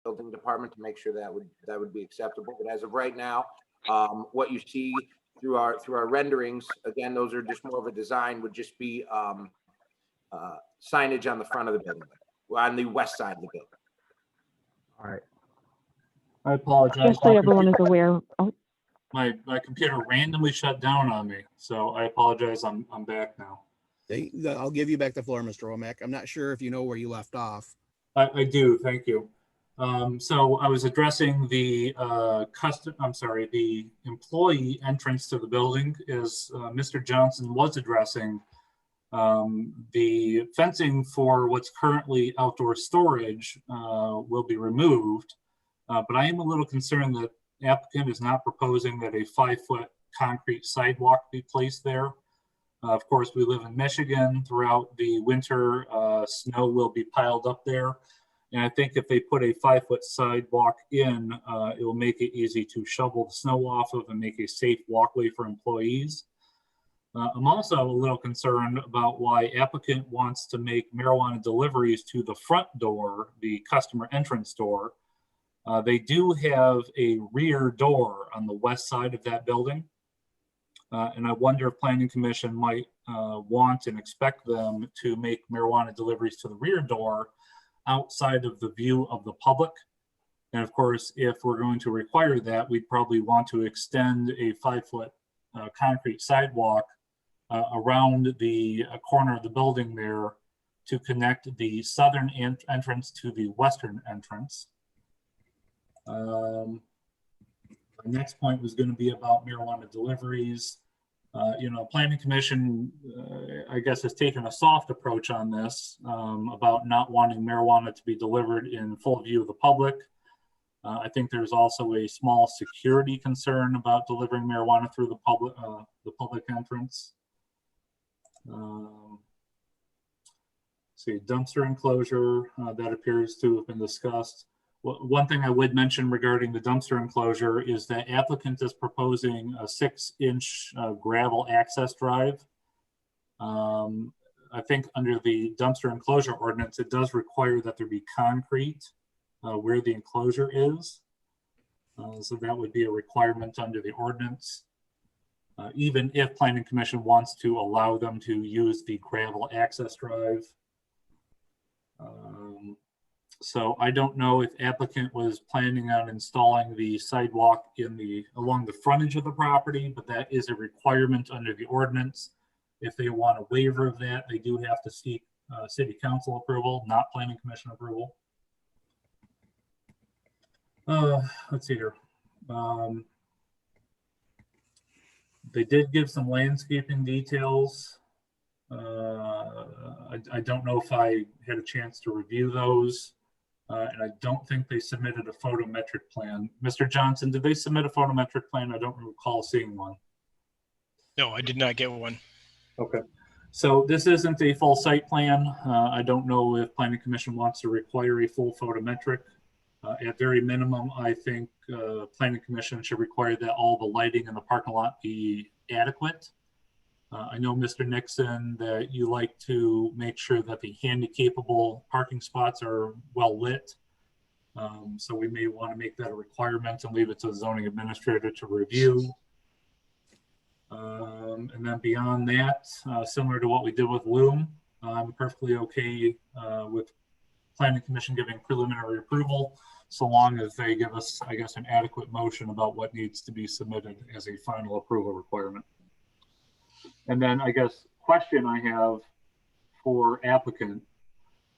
building department to make sure that would be acceptable. But as of right now, what you see through our renderings, again, those are just more of a design, would just be signage on the front of the building, on the west side of the building. All right. I apologize. Just so everyone is aware. Oh, My computer randomly shut down on me, so I apologize. I'm back now. I'll give you back the floor, Mr. Womack. I'm not sure if you know where you left off. I do, thank you. So I was addressing the the employee entrance to the building, is Mr. Johnson was addressing the fencing for what's currently outdoor storage will be removed, but I am a little concerned that the applicant is not proposing that a 5-foot concrete sidewalk be placed there. Of course, we live in Michigan. Throughout the winter, snow will be piled up there. And I think if they put a 5-foot sidewalk in, it will make it easy to shovel the snow off of and make a safe walkway for employees. I'm also a little concerned about why applicant wants to make marijuana deliveries to the front door, the customer entrance door. They do have a rear door on the west side of that building. And I wonder if Planning Commission might want and expect them to make marijuana deliveries to the rear door outside of the view of the public. And of course, if we're going to require that, we'd probably want to extend a 5-foot concrete sidewalk around the corner of the building there to connect the southern entrance to the western entrance. The next point was going to be about marijuana deliveries. Planning Commission, I guess, has taken a soft approach on this about not wanting marijuana to be delivered in full view of the public. I think there's also a small security concern about delivering marijuana through the public entrance. See, dumpster enclosure, that appears to have been discussed. One thing I would mention regarding the dumpster enclosure is that applicant is proposing a 6-inch gravel access drive. I think under the dumpster enclosure ordinance, it does require that there be concrete where the enclosure is. So that would be a requirement under the ordinance, even if Planning Commission wants to allow them to use the gravel access drive. So I don't know if applicant was planning on installing the sidewalk along the frontage of the property, but that is a requirement under the ordinance. If they want a waiver of that, they do have to seek city council approval, not Planning Commission approval. Let's see here. They did give some landscaping details. I don't know if I had a chance to review those. And I don't think they submitted a photometric plan. Mr. Johnson, did they submit a photometric plan? I don't recall seeing one. No, I did not get one. Okay. So this isn't a full site plan. I don't know if Planning Commission wants to require a full photometric. At very minimum, I think Planning Commission should require that all the lighting in the parking lot be adequate. I know, Mr. Nixon, that you like to make sure that the handy-capable parking spots are well lit. So we may want to make that a requirement and leave it to the zoning administrator to review. And then beyond that, similar to what we did with Loom, I'm perfectly okay with Planning Commission giving preliminary approval, so long as they give us, I guess, an adequate motion about what needs to be submitted as a final approval requirement. And then I guess question I have for applicant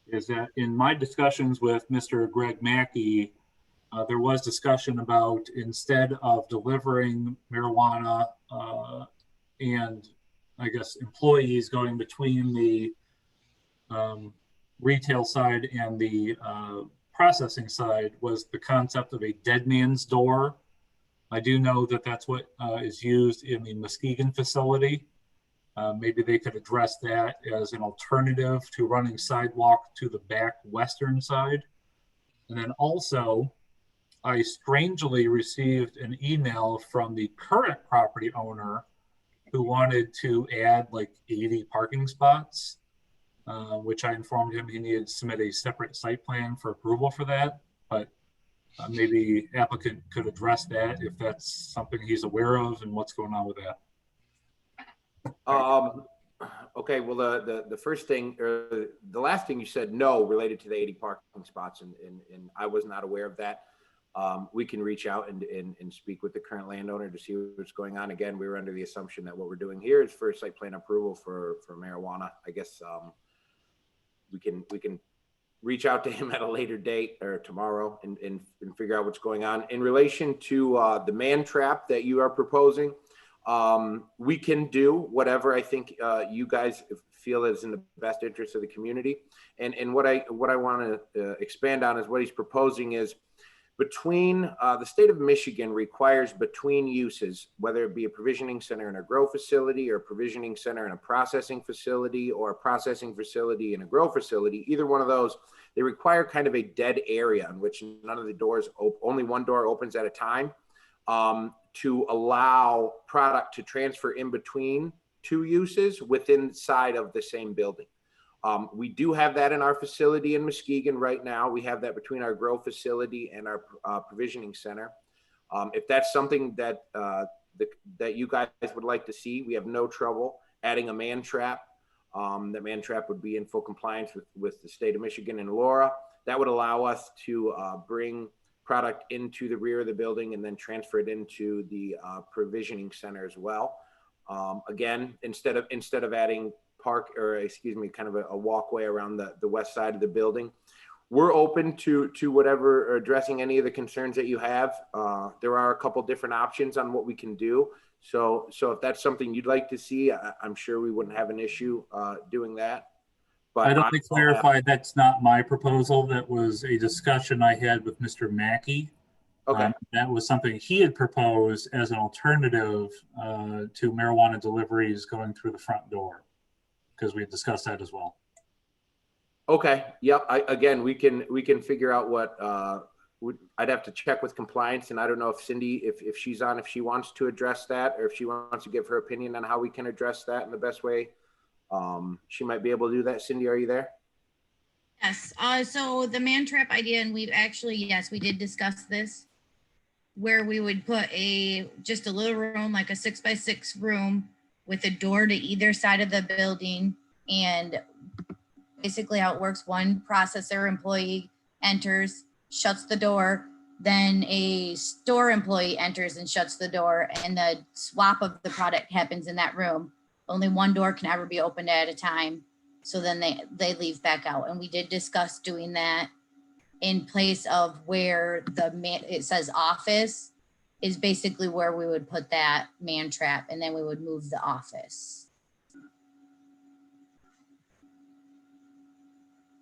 is that in my discussions with Mr. Greg Mackey, there was discussion about, instead of delivering marijuana and I guess employees going between the retail side and the processing side, was the concept of a dead man's door. I do know that that's what is used in the Muskegon facility. Maybe they could address that as an alternative to running sidewalk to the back western side. And then also, I strangely received an email from the current property owner who wanted to add like 80 parking spots, which I informed him he needed to submit a separate site plan for approval for that. But maybe applicant could address that if that's something he's aware of and what's going on with that. Okay, well, the first thing, or the last thing you said, no, related to the 80 parking spots, and I was not aware of that. We can reach out and speak with the current landowner to see what's going on. Again, we were under the assumption that what we're doing here is for site plan approval for marijuana. I guess we can reach out to him at a later date or tomorrow and figure out what's going on. In relation to the man trap that you are proposing, we can do whatever I think you guys feel is in the best interest of the community. And what I want to expand on is what he's proposing is between the state of Michigan requires between uses, whether it be a provisioning center in a grow facility or a provisioning center in a processing facility or a processing facility in a grow facility, either one of those, they require kind of a dead area in which none of the doors, only one door opens at a time, to allow product to transfer in between two uses within inside of the same building. We do have that in our facility in Muskegon right now. We have that between our grow facility and our provisioning center. If that's something that that you guys would like to see, we have no trouble adding a man trap. That man trap would be in full compliance with the state of Michigan and Laura. That would allow us to bring product into the rear of the building and then transfer it into the provisioning center as well. Again, instead of adding kind of a walkway around the west side of the building, we're open to whatever, or addressing any of the concerns that you have. There are a couple different options on what we can do. So if that's something you'd like to see, I'm sure we wouldn't have an issue doing that. But I'd like to clarify, that's not my proposal. That was a discussion I had with Mr. Mackey. Okay. That was something he had proposed as an alternative to marijuana deliveries going through the front door, because we had discussed that as well. Okay. Yep. Again, we can figure out what I'd have to check with compliance, and I don't know if Cindy, if she's on, if she wants to address that, or if she wants to give her opinion on how we can address that in the best way. She might be able to do that. Cindy, are you there? Yes, so the man trap idea, and we've actually, yes, we did discuss this, where we would put just a little room, like a 6x6 room with a door to either side of the building. And basically how it works, one processor employee enters, shuts the door, then a store employee enters and shuts the door, and the swap of the product happens in that room. Only one door can ever be opened at a time. So then they leave back out. And we did discuss doing that in place of where it says office is basically where we would put that man trap, and then we would move the office.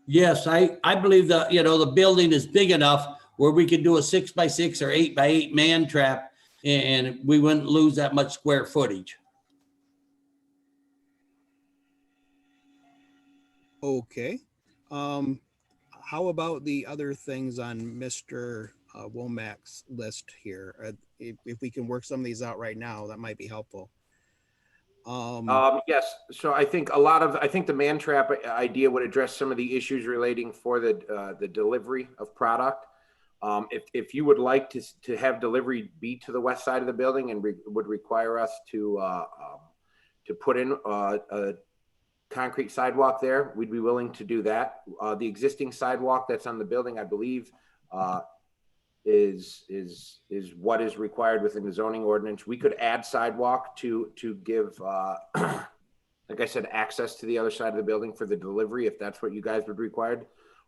Yes, I believe that, the building is big enough where we could do a 6x6 or 8x8 man trap, and we wouldn't lose that much square footage. Okay. How about the other things on Mr. Womack's list here? If we can work some of these out right now, that might be helpful. Yes. So I think the man trap idea would address some of the issues relating for the delivery of product. If you would like to have delivery be to the west side of the building and would require us to put in a concrete sidewalk there, we'd be willing to do that. The existing sidewalk that's on the building, I believe, is what is required within the zoning ordinance. We could add sidewalk to give, like I said, access to the other side of the building for the delivery, if that's what you guys would require,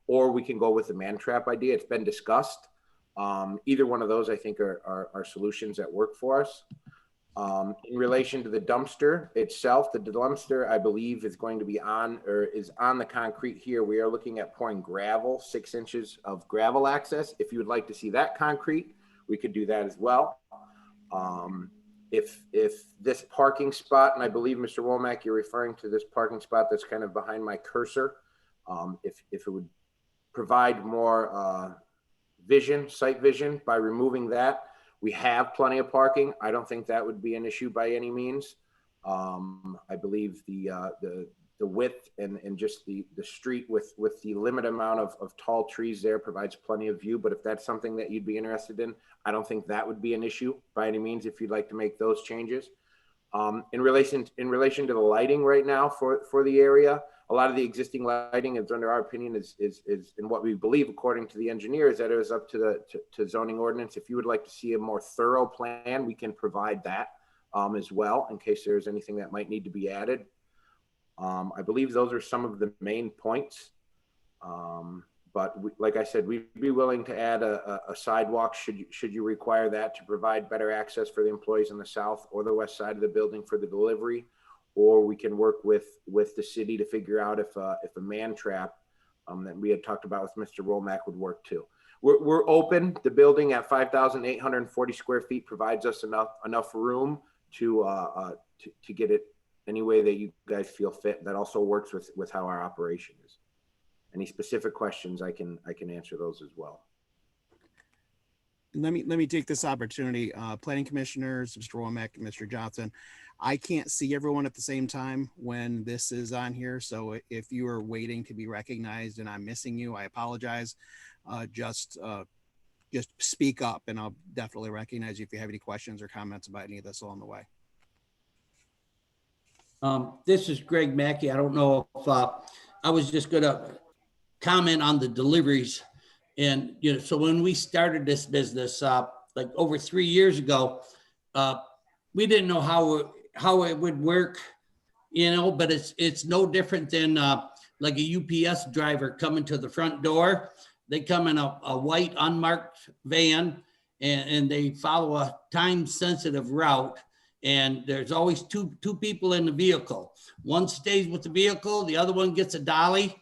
or we can go with the man trap idea. It's been discussed. Either one of those, I think, are solutions that work for us. In relation to the dumpster itself, the dumpster, I believe, is going to be on the concrete here. We are looking at pouring gravel, 6 inches of gravel access. If you would like to see that concrete, we could do that as well. If this parking spot, and I believe, Mr. Womack, you're referring to this parking spot that's kind of behind my cursor, if it would provide more sight vision by removing that. We have plenty of parking. I don't think that would be an issue by any means. I believe the the width and just the street with the limited amount of tall trees there provides plenty of view. But if that's something that you'd be interested in, I don't think that would be an issue by any means if you'd like to make those changes. In relation to the lighting right now for the area, a lot of the existing lighting is, under our opinion, is in what we believe, according to the engineers, that it is up to to zoning ordinance. If you would like to see a more thorough plan, we can provide that as well, in case there's anything that might need to be added. I believe those are some of the main points. But like I said, we'd be willing to add a sidewalk should you require that to provide better access for the employees on the south or the west side of the building for the delivery. Or we can work with the city to figure out if a man trap that we had talked about with Mr. Womack would work too. We're open. The building at 5,840 square feet provides us enough room to get it any way that you guys feel fit. That also works with how our operation is. Any specific questions, I can answer those as well. Let me take this opportunity. Planning commissioners, Mr. Womack and Mr. Johnson, I can't see everyone at the same time when this is on here. So if you are waiting to be recognized and I'm missing you, I apologize. Just speak up and I'll definitely recognize you if you have any questions or comments about any of this along the way. This is Greg Mackey. I don't know if I was just gonna comment on the deliveries. And, you know, so when we started this business, like over 3 years ago, we didn't know how it would work, you know, but it's no different than like a UPS driver coming to the front door. They come in a white unmarked van and they follow a time sensitive route. And there's always two people in the vehicle. One stays with the vehicle, the other one gets a dolly,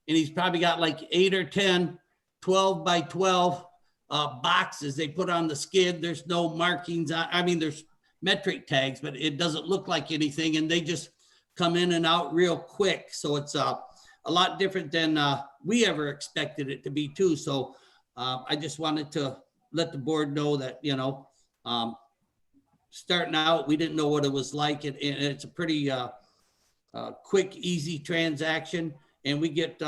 and he's probably got like 8 or 10 12 by 12 boxes they put on the skid. There's no markings. I mean, there's metric tags, but it doesn't look like anything. And they just come in and out real quick. So it's a lot different than we ever expected it to be too. So I just wanted to let the board know that, you know, starting out, we didn't know what it was like. And it's a pretty quick, easy transaction. And we get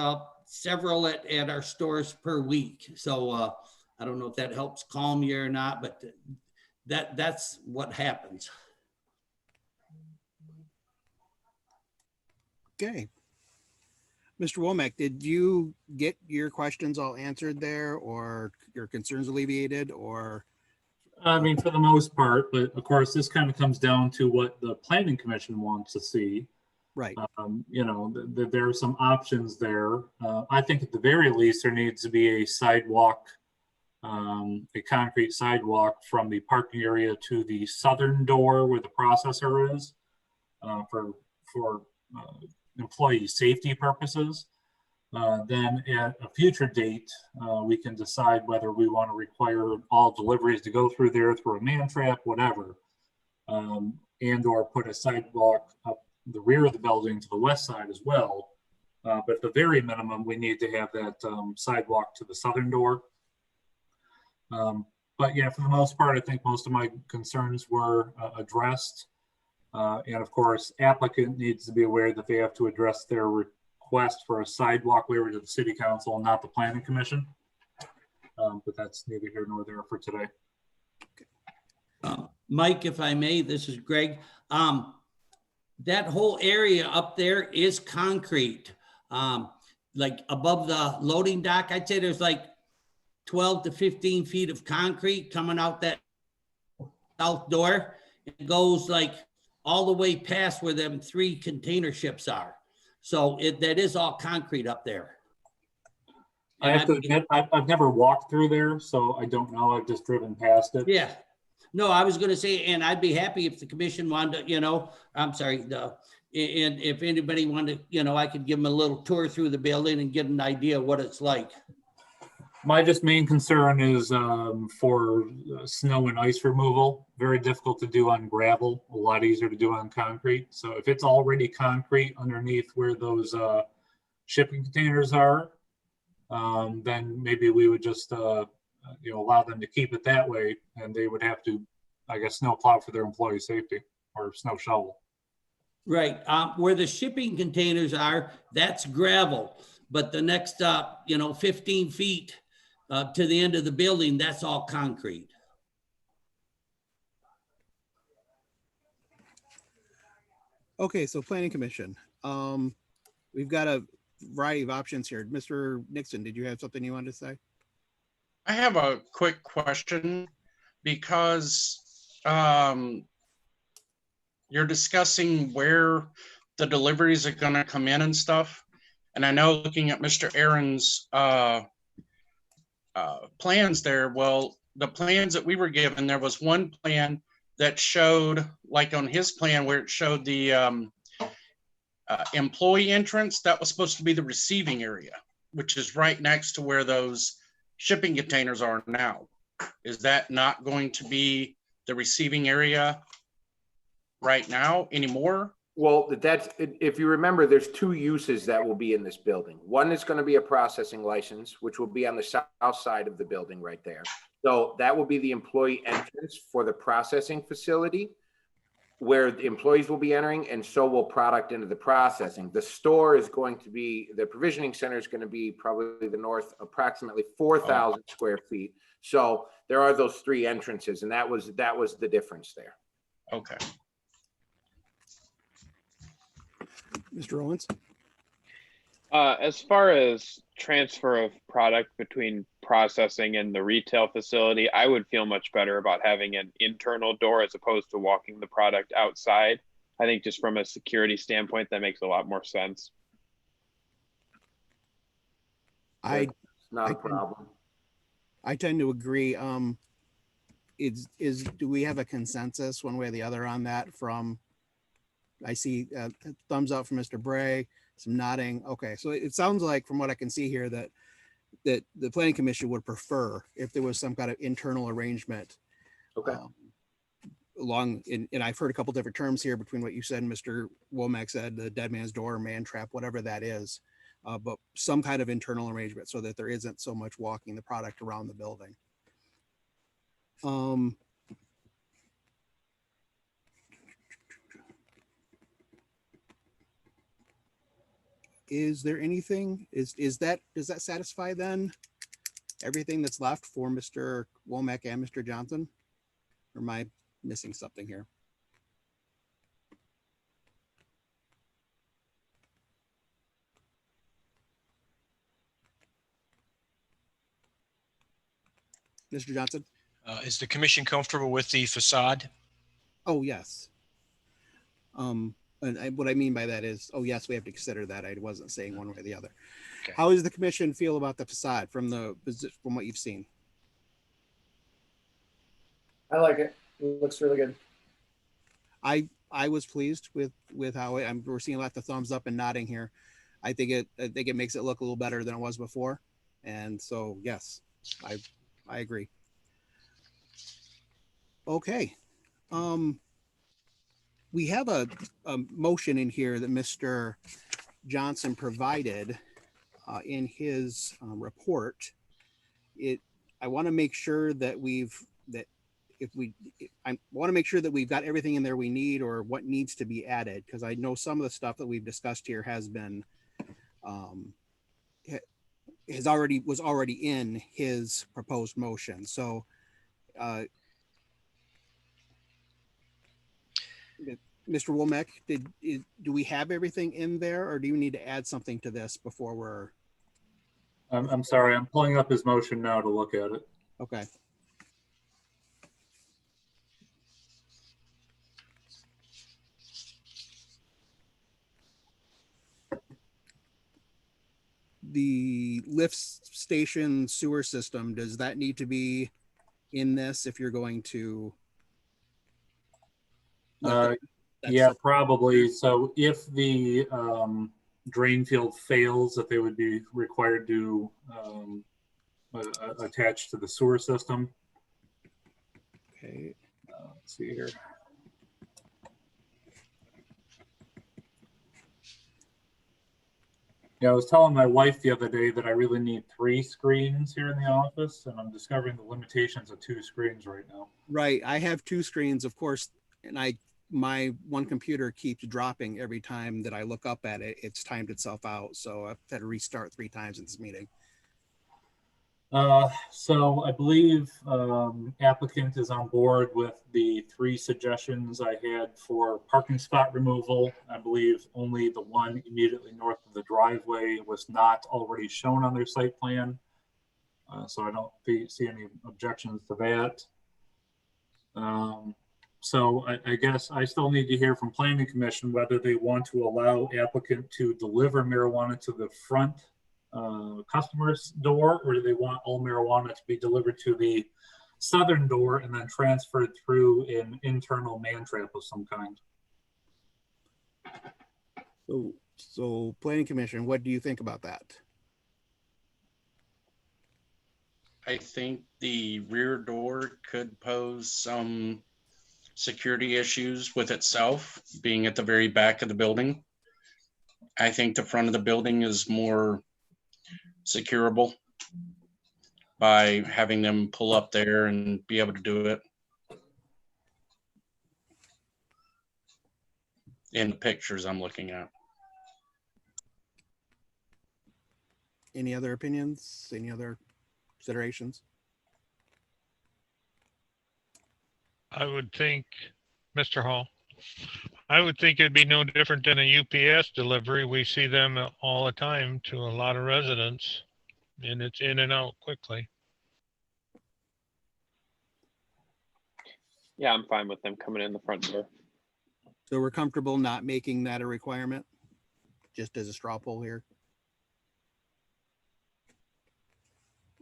several at our stores per week. So I don't know if that helps calm you or not, but that's what happens. Okay. Mr. Womack, did you get your questions all answered there or your concerns alleviated or? I mean, for the most part, but of course, this kind of comes down to what the planning commission wants to see. Right. You know, there are some options there. I think at the very least, there needs to be a sidewalk, a concrete sidewalk from the parking area to the southern door where the processor is for employee safety purposes. Then at a future date, we can decide whether we want to require all deliveries to go through there through a man trap, whatever, and or put a sidewalk up the rear of the building to the west side as well. But at the very minimum, we need to have that sidewalk to the southern door. But yeah, for the most part, I think most of my concerns were addressed. And of course, applicant needs to be aware that they have to address their request for a sidewalk waiver to the city council, not the planning commission. But that's neither here nor there for today. Mike, if I may, this is Greg. That whole area up there is concrete. Like above the loading dock, I'd say there's like 12 to 15 feet of concrete coming out that south door. It goes like all the way past where them 3 container ships are. So that is all concrete up there. I have to admit, I've never walked through there, so I don't know. I've just driven past it. Yeah. No, I was going to say, and I'd be happy if the commission wanted to, you know, I'm sorry, and if anybody wanted to, you know, I could give them a little tour through the building and get an idea of what it's like. My just main concern is for snow and ice removal. Very difficult to do on gravel, a lot easier to do on concrete. So if it's already concrete underneath where those shipping containers are, then maybe we would just you know, allow them to keep it that way, and they would have to, I guess, snow plow for their employee safety or snow shovel. Right, where the shipping containers are, that's gravel. But the next, 15 feet to the end of the building, that's all concrete. Okay, so planning commission. We've got a variety of options here. Mr. Nixon, did you have something you wanted to say? I have a quick question because you're discussing where the deliveries are going to come in and stuff. And I know looking at Mr. Aaron's plans there, well, the plans that we were given, there was one plan that showed, like on his plan, where it showed the employee entrance, that was supposed to be the receiving area, which is right next to where those shipping containers are now. Is that not going to be the receiving area right now anymore? Well, that's, if you remember, there's two uses that will be in this building. One is going to be a processing license, which will be on the south side of the building right there. So that will be the employee entrance for the processing facility, where the employees will be entering, and so will product into the processing. The store is going to be, the provisioning center is going to be probably the north, approximately 4,000 square feet. So there are those three entrances, and that was the difference there. Okay. Mr. Owens? As far as transfer of product between processing and the retail facility, I would feel much better about having an internal door as opposed to walking the product outside. I think just from a security standpoint, that makes a lot more sense. It's not a problem. I tend to agree. Do we have a consensus one way or the other on that from, I see a thumbs up from Mr. Bray, some nodding. Okay, so it sounds like from what I can see here that the planning commission would prefer if there was some kind of internal arrangement. Okay. And I've heard a couple different terms here between what you said and Mr. Womack said, the dead man's door, man trap, whatever that is, but some kind of internal arrangement so that there isn't so much walking the product around the building. Is there anything, does that satisfy then everything that's left for Mr. Womack and Mr. Johnson? Or am I missing something here? Mr. Johnson? Is the commission comfortable with the facade? Oh, yes. What I mean by that is, oh, yes, we have to consider that. I wasn't saying one way or the other. Okay. How does the commission feel about the facade from what you've seen? I like it. It looks really good. I was pleased with how we're seeing a lot of thumbs up and nodding here. I think it makes it look a little better than it was before. And so, yes, I agree. Okay. We have a motion in here that Mr. Johnson provided in his report. I want to make sure that I want to make sure that we've got everything in there we need or what needs to be added, because I know some of the stuff that we've discussed here has been was already in his proposed motion. So Mr. Womack, do we have everything in there, or do you need to add something to this before we're? I'm sorry, I'm pulling up his motion now to look at it. Okay. The lift station sewer system, does that need to be in this if you're going to? Yeah, probably. So if the drain field fails, that they would be required to attach to the sewer system. Okay. Let's see here. Yeah, I was telling my wife the other day that I really need 3 screens here in the office, and I'm discovering the limitations of 2 screens right now. Right. I have 2 screens, of course, and I my one computer keeps dropping every time that I look up at it. It's timed itself out. So I've had to restart 3 times in this meeting. So I believe applicant is on board with the 3 suggestions I had for parking spot removal. I believe only the one immediately north of the driveway was not already shown on their site plan. So I don't see any objections to that. So I guess I still need to hear from Planning Commission whether they want to allow applicant to deliver marijuana to the front customer's door, or do they want all marijuana to be delivered to the southern door and then transferred through an internal man trap of some kind? So Planning Commission, what do you think about that? I think the rear door could pose some security issues with itself, being at the very back of the building. I think the front of the building is more securable by having them pull up there and be able to do it. In the pictures I'm looking at. Any other opinions? Any other considerations? I would think, Mr. Hall, I would think it'd be no different than a UPS delivery. We see them all the time to a lot of residents, and it's in and out quickly. Yeah, I'm fine with them coming in the front door. So we're comfortable not making that a requirement, just as a straw poll here?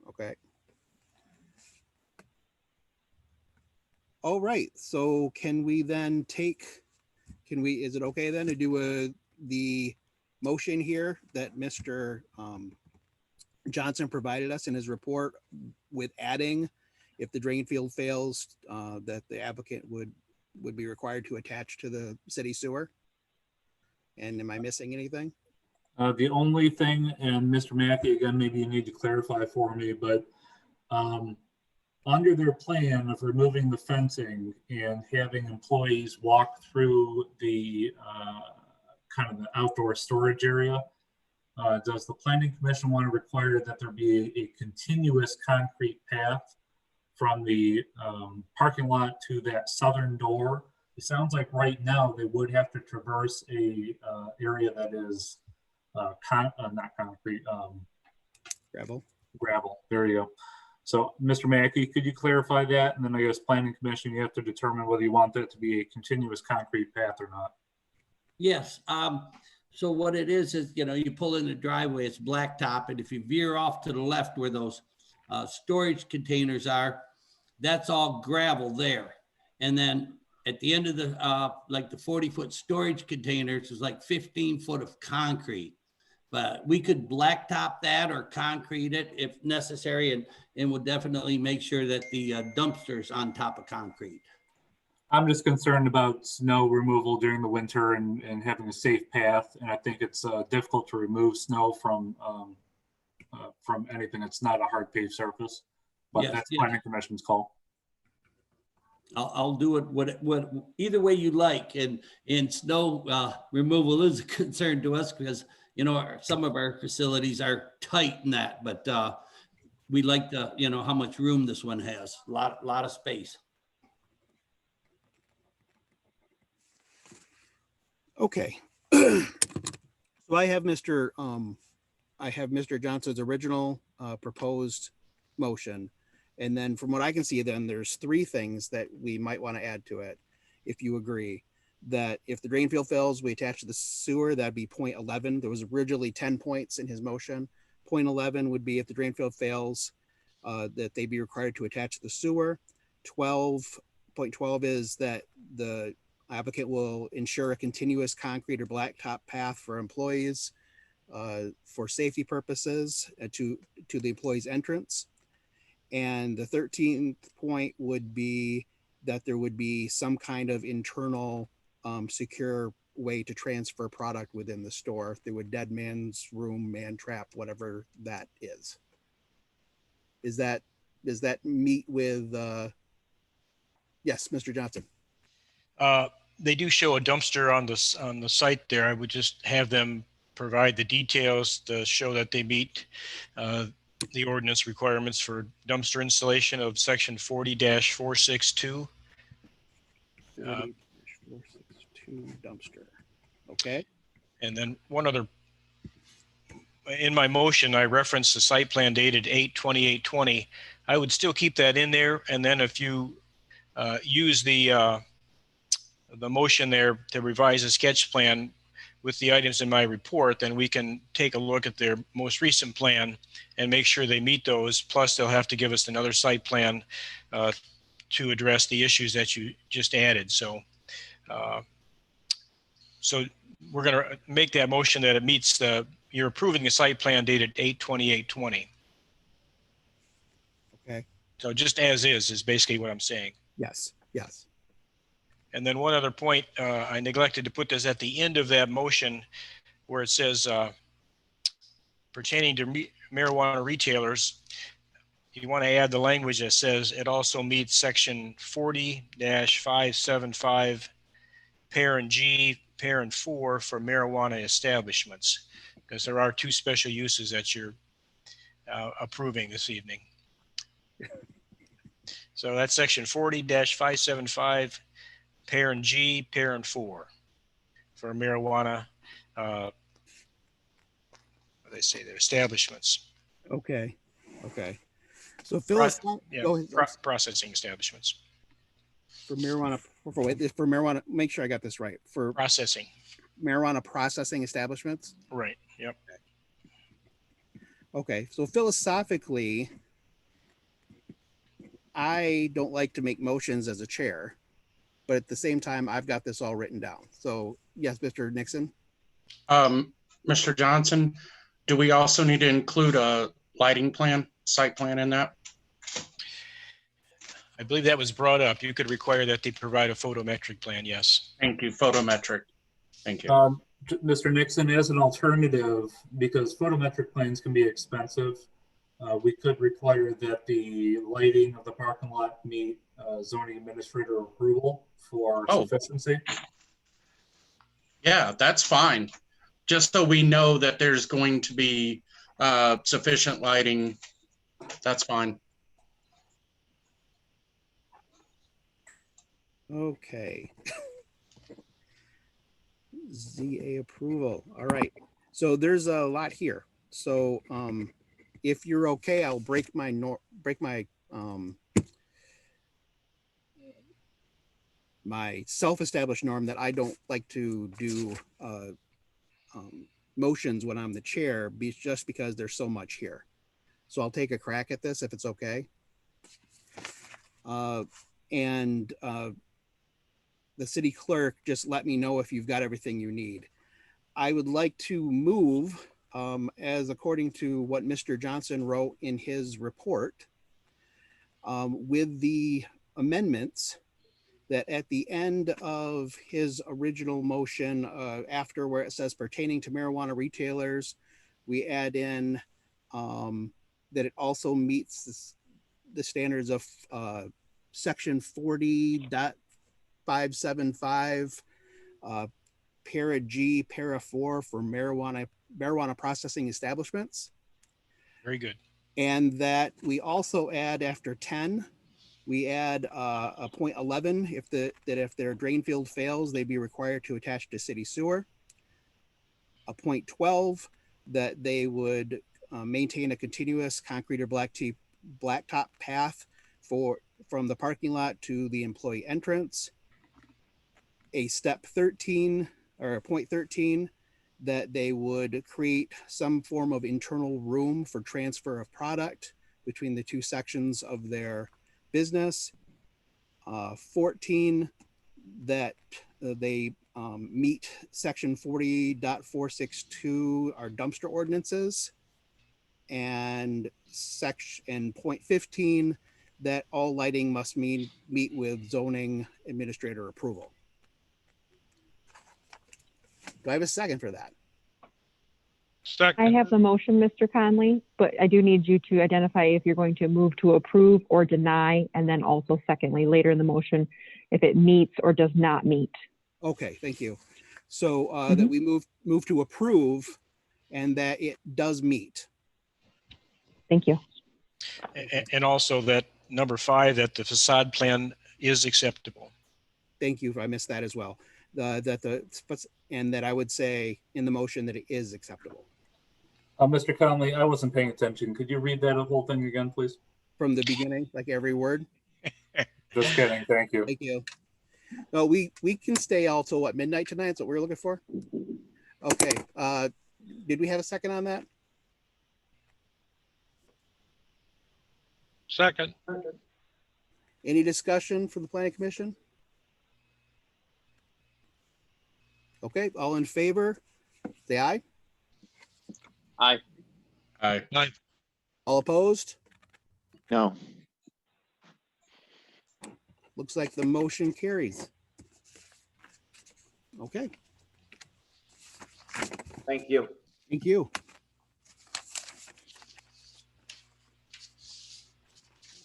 Okay. All right, so can we then is it okay then to do the motion here that Mr. Johnson provided us in his report with adding, if the drain field fails, that the applicant would be required to attach to the city sewer? And am I missing anything? The only thing, and Mr. Mackey, again, maybe you need to clarify for me, but under their plan of removing the fencing and having employees walk through the kind of the outdoor storage area, does the Planning Commission want to require that there be a continuous concrete path from the parking lot to that southern door? It sounds like right now they would have to traverse a area that is not concrete, gravel. There you go. So, Mr. Mackey, could you clarify that? And then I guess Planning Commission, you have to determine whether you want that to be a continuous concrete path or not. Yes. So what it is, you pull in the driveway, it's blacktop. And if you veer off to the left where those storage containers are, that's all gravel there. And then at the end of the, like the 40-foot storage containers is like 15 foot of concrete. But we could blacktop that or concrete it if necessary, and we'll definitely make sure that the dumpster's on top of concrete. I'm just concerned about snow removal during the winter and having a safe path. And I think it's difficult to remove snow from anything that's not a hard paved surface. But Yes, that's yes. Planning Commission's call. I'll do it what either way you like. And snow removal is a concern to us because some of our facilities are tight in that, but we like the how much room this one has. A lot of space. Okay. So I have Mr. Johnson's original proposed motion. And then from what I can see, then there's 3 things that we might want to add to it. If you agree that if the drain field fails, we attach to the sewer, that'd be 0.11. There was originally 10 points in his motion. 0.11 would be if the drain field fails, that they be required to attach to the sewer. 12.12 is that the applicant will ensure a continuous concrete or blacktop path for employees for safety purposes to the employee's entrance. And the 13th point would be that there would be some kind of internal secure way to transfer product within the store. There would dead man's room, man trap, whatever that is. Does that meet with, yes, Mr. Johnson? they do show a dumpster on the site there. I would just have them provide the details to show that they meet the ordinance requirements for dumpster installation of section 40-462. 462 dumpster. Okay. And then one other, in my motion, I referenced the site plan dated 8/28/20. I would still keep that in there. And then if you use the motion there to revise the sketch plan with the items in my report, then we can take a look at their most recent plan and make sure they meet those. Plus, they'll have to give us another site plan to address the issues that you just added. So, so we're going to make that motion that it meets you're approving the site plan dated 8/28/20. Okay. So just as is basically what I'm saying. Yes. Yes. And then one other point, I neglected to put this at the end of that motion where it says pertaining to marijuana retailers, you want to add the language that says it also meets section 40-575 parent G, parent 4 for marijuana establishments, because there are two special uses that you're approving this evening. So that's section 40-575 parent G, parent 4 for marijuana, they say they're establishments. Okay. Okay. So Phyllis, Yeah, go ahead. processing establishments. For marijuana, for marijuana, make sure I got this right. For Processing, marijuana processing establishments. right, yep. Okay. So philosophically, I don't like to make motions as a chair, but at the same time, I've got this all written down. So yes, Mr. Nixon. Mr. Johnson, do we also need to include a lighting plan, site plan in that? I believe that was brought up. You could require that they provide a photometric plan, yes. Thank you, photometric. Thank you. Mr. Nixon, as an alternative, because photometric plans can be expensive, we could require that the lighting of the parking lot meet zoning administrator approval for sufficiency. Yeah, that's fine. Just so we know that there's going to be sufficient lighting, that's fine. Okay. ZA approval. All right. So there's a lot here. So if you're okay, I'll break my my self-established norm that I don't like to do motions when I'm the chair, just because there's so much here. So I'll take a crack at this if it's okay. The city clerk, just let me know if you've got everything you need. I would like to move, as according to what Mr. Johnson wrote in his report, with the amendments, that at the end of his original motion, after where it says pertaining to marijuana retailers, we add in that it also meets the standards of section 40.575, para G, para 4 for marijuana processing establishments. Very good. And that we also add after 10, we add a point 11, if their drain field fails, they'd be required to attach to city sewer. A point 12, that they would maintain a continuous concrete or blacktop path from the parking lot to the employee entrance. A step 13 or a point 13, that they would create some form of internal room for transfer of product between the two sections of their business. 14, that they meet section 40.462, our dumpster ordinances, and point 15, that all lighting must meet with zoning administrator approval. Do I have a second for that? Second. I have the motion, Mr. Conley, but I do need you to identify if you're going to move to approve or deny, and then also secondly, later in the motion, if it meets or does not meet Okay, thank you. So that we move to approve and that it does meet. Thank you. And also that number 5, that the facade plan is acceptable. Thank you. I missed that as well. And that I would say in the motion that it is acceptable. Mr. Conley, I wasn't paying attention. Could you read that whole thing again, please? From the beginning, like every word. Just kidding. Thank you. Thank you. No, we can stay all till what, midnight tonight? That's what we're looking for. Okay. Did we have a second on that? Second. Any discussion for the planning commission? Okay, all in favor, say aye. Aye. Aye. Aye. All opposed? No. Looks like the motion carries. Okay, Thank you. thank you.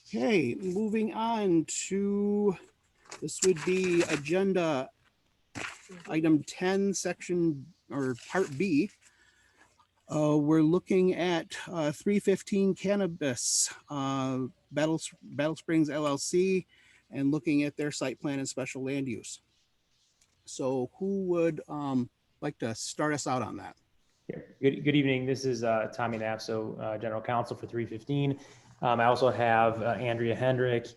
Okay, moving on to, this would be agenda item 10, section or part B. We're looking at 315 Cannabis, Battle Springs LLC, and looking at their site plan and special land use. So who would like to start us out on that? Good evening. This is Tommy Napso, General Counsel for 315. I also have Andrea Hendrick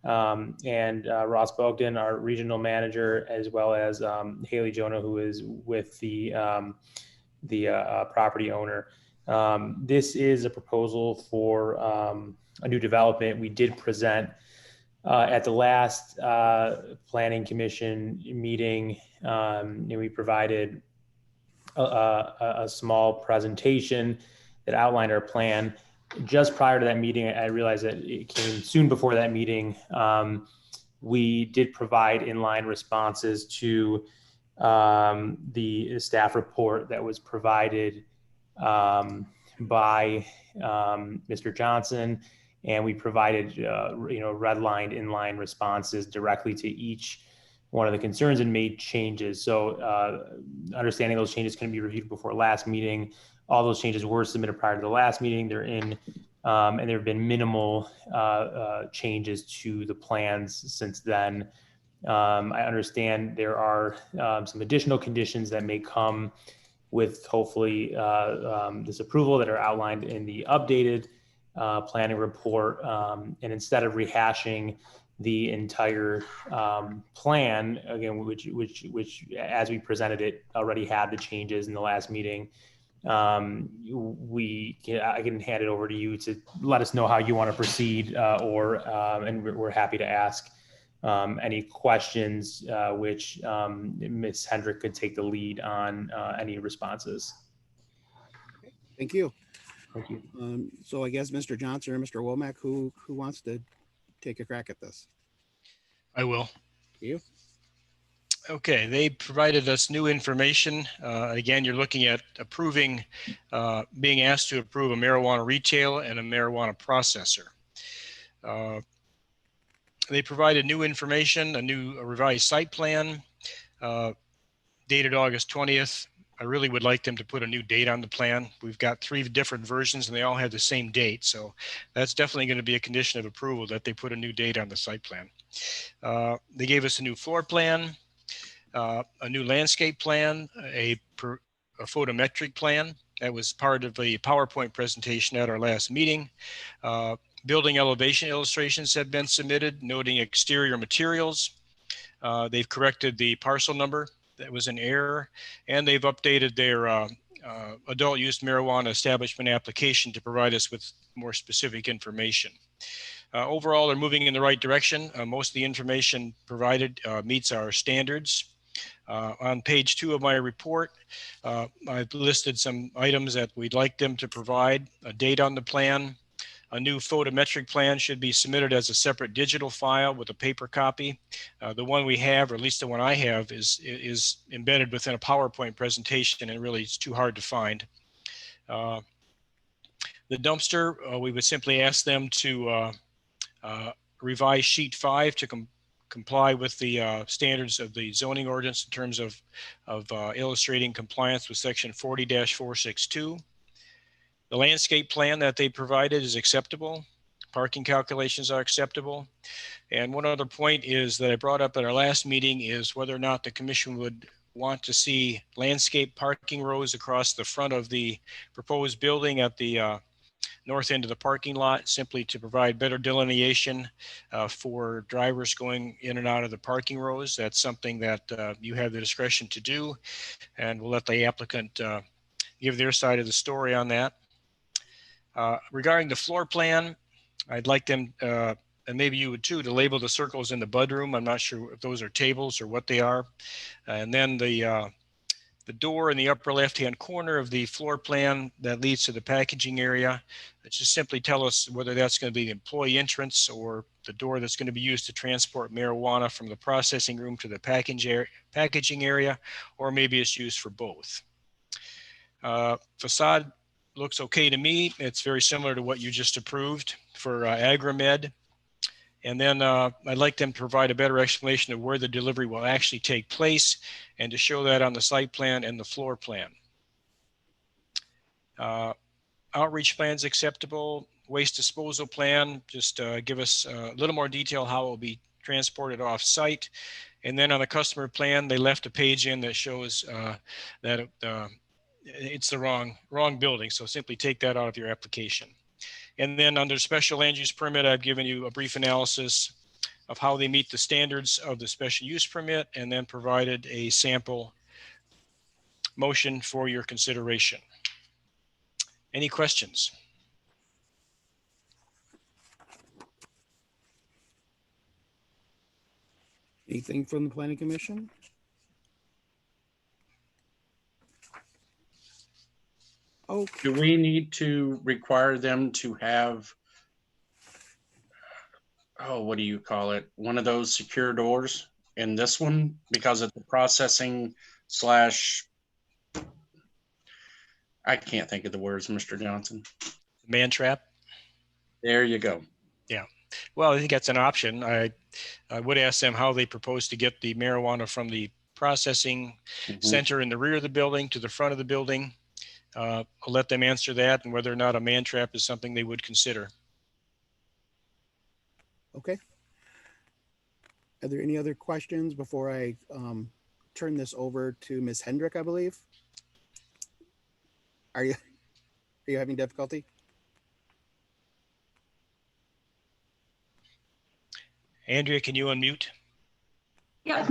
and Ross Bogdan, our regional manager, as well as Haley Jonah, who is with the property owner. This is a proposal for a new development. We did present at the last Planning Commission meeting, and we provided a small presentation that outlined our plan. Just prior to that meeting, I realized that it came soon before that meeting. We did provide inline responses to the staff report that was provided by Mr. Johnson, and we provided redlined inline responses directly to each one of the concerns and made changes. So understanding those changes can be reviewed before last meeting. All those changes were submitted prior to the last meeting. They're in, and there have been minimal changes to the plans since then. I understand there are some additional conditions that may come with hopefully this approval that are outlined in the updated planning report. And instead of rehashing the entire plan again, which as we presented it already had the changes in the last meeting, I can hand it over to you to let us know how you want to proceed, and we're happy to ask any questions, which Ms. Hendrick could take the lead on any responses. Thank you. Thank you. So I guess Mr. Johnson or Mr. Womack, who wants to take a crack at this? I will. You. Okay, they provided us new information. Again, you're looking at approving, being asked to approve a marijuana retail and a marijuana processor. They provided new information, a revised site plan dated August 20th. I really would like them to put a new date on the plan. We've got 3 different versions and they all have the same date. So that's definitely going to be a condition of approval that they put a new date on the site plan. They gave us a new floor plan, a new landscape plan, a photometric plan. That was part of a PowerPoint presentation at our last meeting. Building elevation illustrations have been submitted, noting exterior materials. They've corrected the parcel number that was an error, and they've updated their adult use marijuana establishment application to provide us with more specific information. Overall, they're moving in the right direction. Most of the information provided meets our standards. On page 2 of my report, I've listed some items that we'd like them to provide: a date on the plan. A new photometric plan should be submitted as a separate digital file with a paper copy. The one we have, or at least the one I have, is embedded within a PowerPoint presentation, and really it's too hard to find. The dumpster, we would simply ask them to revise sheet 5 to comply with the standards of the zoning ordinance in terms of illustrating compliance with section 40-462. The landscape plan that they provided is acceptable. Parking calculations are acceptable. And one other point is that I brought up at our last meeting is whether or not the commission would want to see landscape parking rows across the front of the proposed building at the north end of the parking lot, simply to provide better delineation for drivers going in and out of the parking rows. That's something that you have the discretion to do, and we'll let the applicant give their side of the story on that. Regarding the floor plan, I'd like them, and maybe you would too, to label the circles in the budroom. I'm not sure if those are tables or what they are. And then the door in the upper left-hand corner of the floor plan that leads to the packaging area, just simply tell us whether that's going to be the employee entrance or the door that's going to be used to transport marijuana from the processing room to the packaging area, or maybe it's used for both. Facade looks okay to me. It's very similar to what you just approved for Agromed. And then I'd like them to provide a better explanation of where the delivery will actually take place and to show that on the site plan and the floor plan. Outreach plan's acceptable. Waste disposal plan, just give us a little more detail how it will be transported off site. And then on the customer plan, they left a page in that shows that it's the wrong building. So simply take that out of your application. And then under special land use permit, I've given you a brief analysis of how they meet the standards of the special use permit, and then provided a sample motion for your consideration. Any questions? Anything from the planning commission? Okay. Do we need to require them to have, oh, what do you call it? One of those secure doors in this one because of the processing slash, I can't think of the words, Mr. Johnson. Man trap? There you go. Yeah. Well, I think that's an option. I would ask them how they propose to get the marijuana from the processing center in the rear of the building to the front of the building. I'll let them answer that, and whether or not a man trap is something they would consider. Okay. Are there any other questions before I turn this over to Ms. Hendrick, I believe? Are you having difficulty? Andrea, can you unmute? Yeah,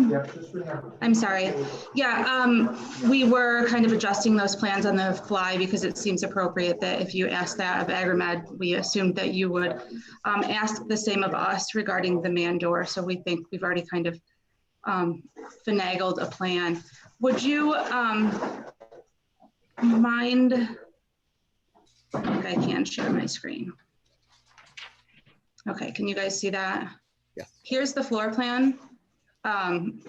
I'm sorry. Yeah, we were kind of adjusting those plans on the fly because it seems appropriate that if you asked that of Agromed, we assumed that you would ask the same of us regarding the man door. So we think we've already kind of finagled a plan. Would you mind? I think I can share my screen. Okay, can you guys see that? Yeah. Here's the floor plan. And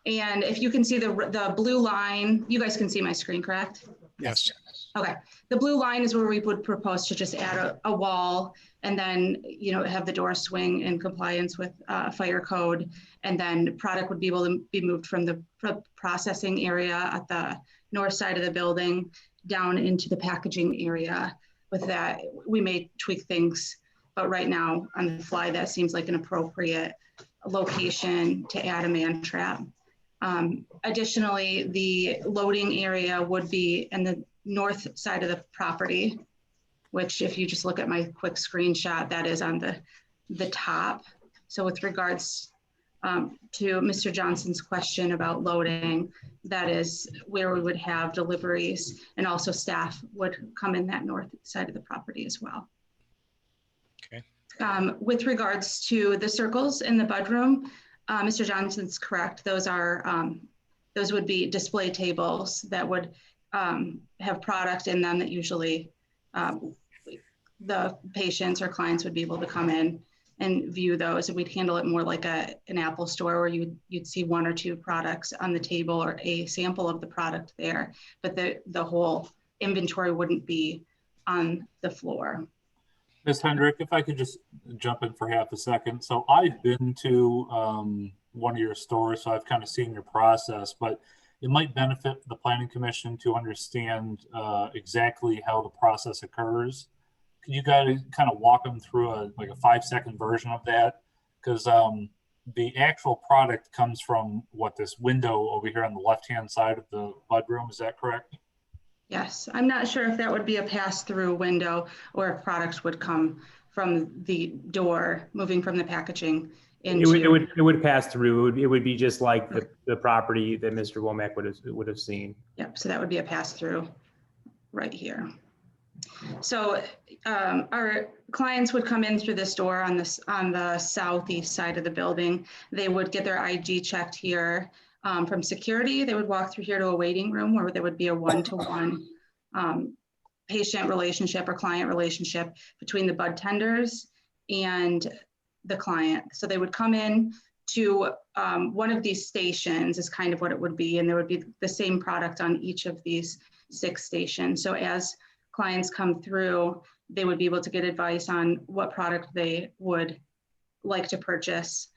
if you can see the blue line, you guys can see my screen, correct? Yes. Okay. The blue line is where we would propose to just add a wall and then, you know, have the door swing in compliance with fire code. And then product would be able to be moved from the processing area at the north side of the building down into the packaging area. With that, we may tweak things, but right now on the fly, that seems like an appropriate location to add a man trap. Additionally, the loading area would be in the north side of the property, which if you just look at my quick screenshot, that is on the top. So with regards to Mr. Johnson's question about loading, that is where we would have deliveries, and also staff would come in that north side of the property as well. Okay. With regards to the circles in the budroom, Mr. Johnson's correct. Those would be display tables that would have product in them that usually the patients or clients would be able to come in and view those. And we'd handle it more like an Apple store where you'd see one or two products on the table or a sample of the product there, but the whole inventory wouldn't be on the floor. Ms. Hendrick, if I could just jump in for half a second. So I've been to one of your stores, so I've kind of seen your process, but it might benefit the planning commission to understand exactly how the process occurs. Can you guys kind of walk them through like a 5-second version of that? Because the actual product comes from this window over here on the left-hand side of the mudroom. Is that correct? Yes, I'm not sure if that would be a pass-through window or if products would come from the door, moving from the packaging into. It would pass through. It would be just like the property that Mr. Womack would have seen. Yep, so that would be a pass-through right here. So our clients would come in through this door on the southeast side of the building. They would get their ID checked here. From security, they would walk through here to a waiting room where there would be a one-to-one patient relationship or client relationship between the bud tenders and the client. So they would come in to one of these stations is kind of what it would be, and there would be the same product on each of these 6 stations. So as clients come through, they would be able to get advice on what product they would like to purchase.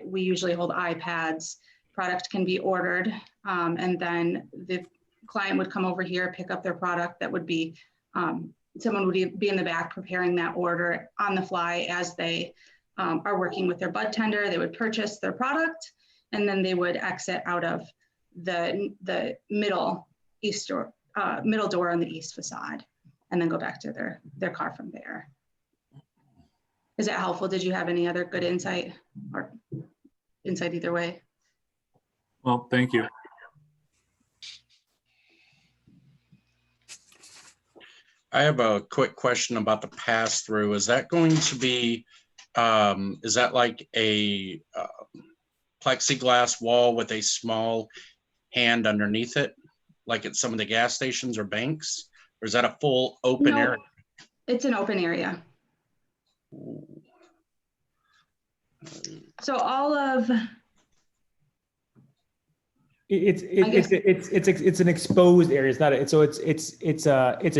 We usually hold iPads. Product can be ordered, and then the client would come over here, pick up their product. That would be, someone would be in the back preparing that order on the fly as they are working with their bud tender. They would purchase their product, and then they would exit out of the middle door on the east facade, and then go back to their car from there. Is that helpful? Did you have any other good insight or insight either way? Well, thank you. I have a quick question about the pass-through. Is that going to be, is that like a plexiglass wall with a small hand underneath it, like at some of the gas stations or banks? Or is that a full open area? It's an open area. So all of it's an exposed area. It's not it's a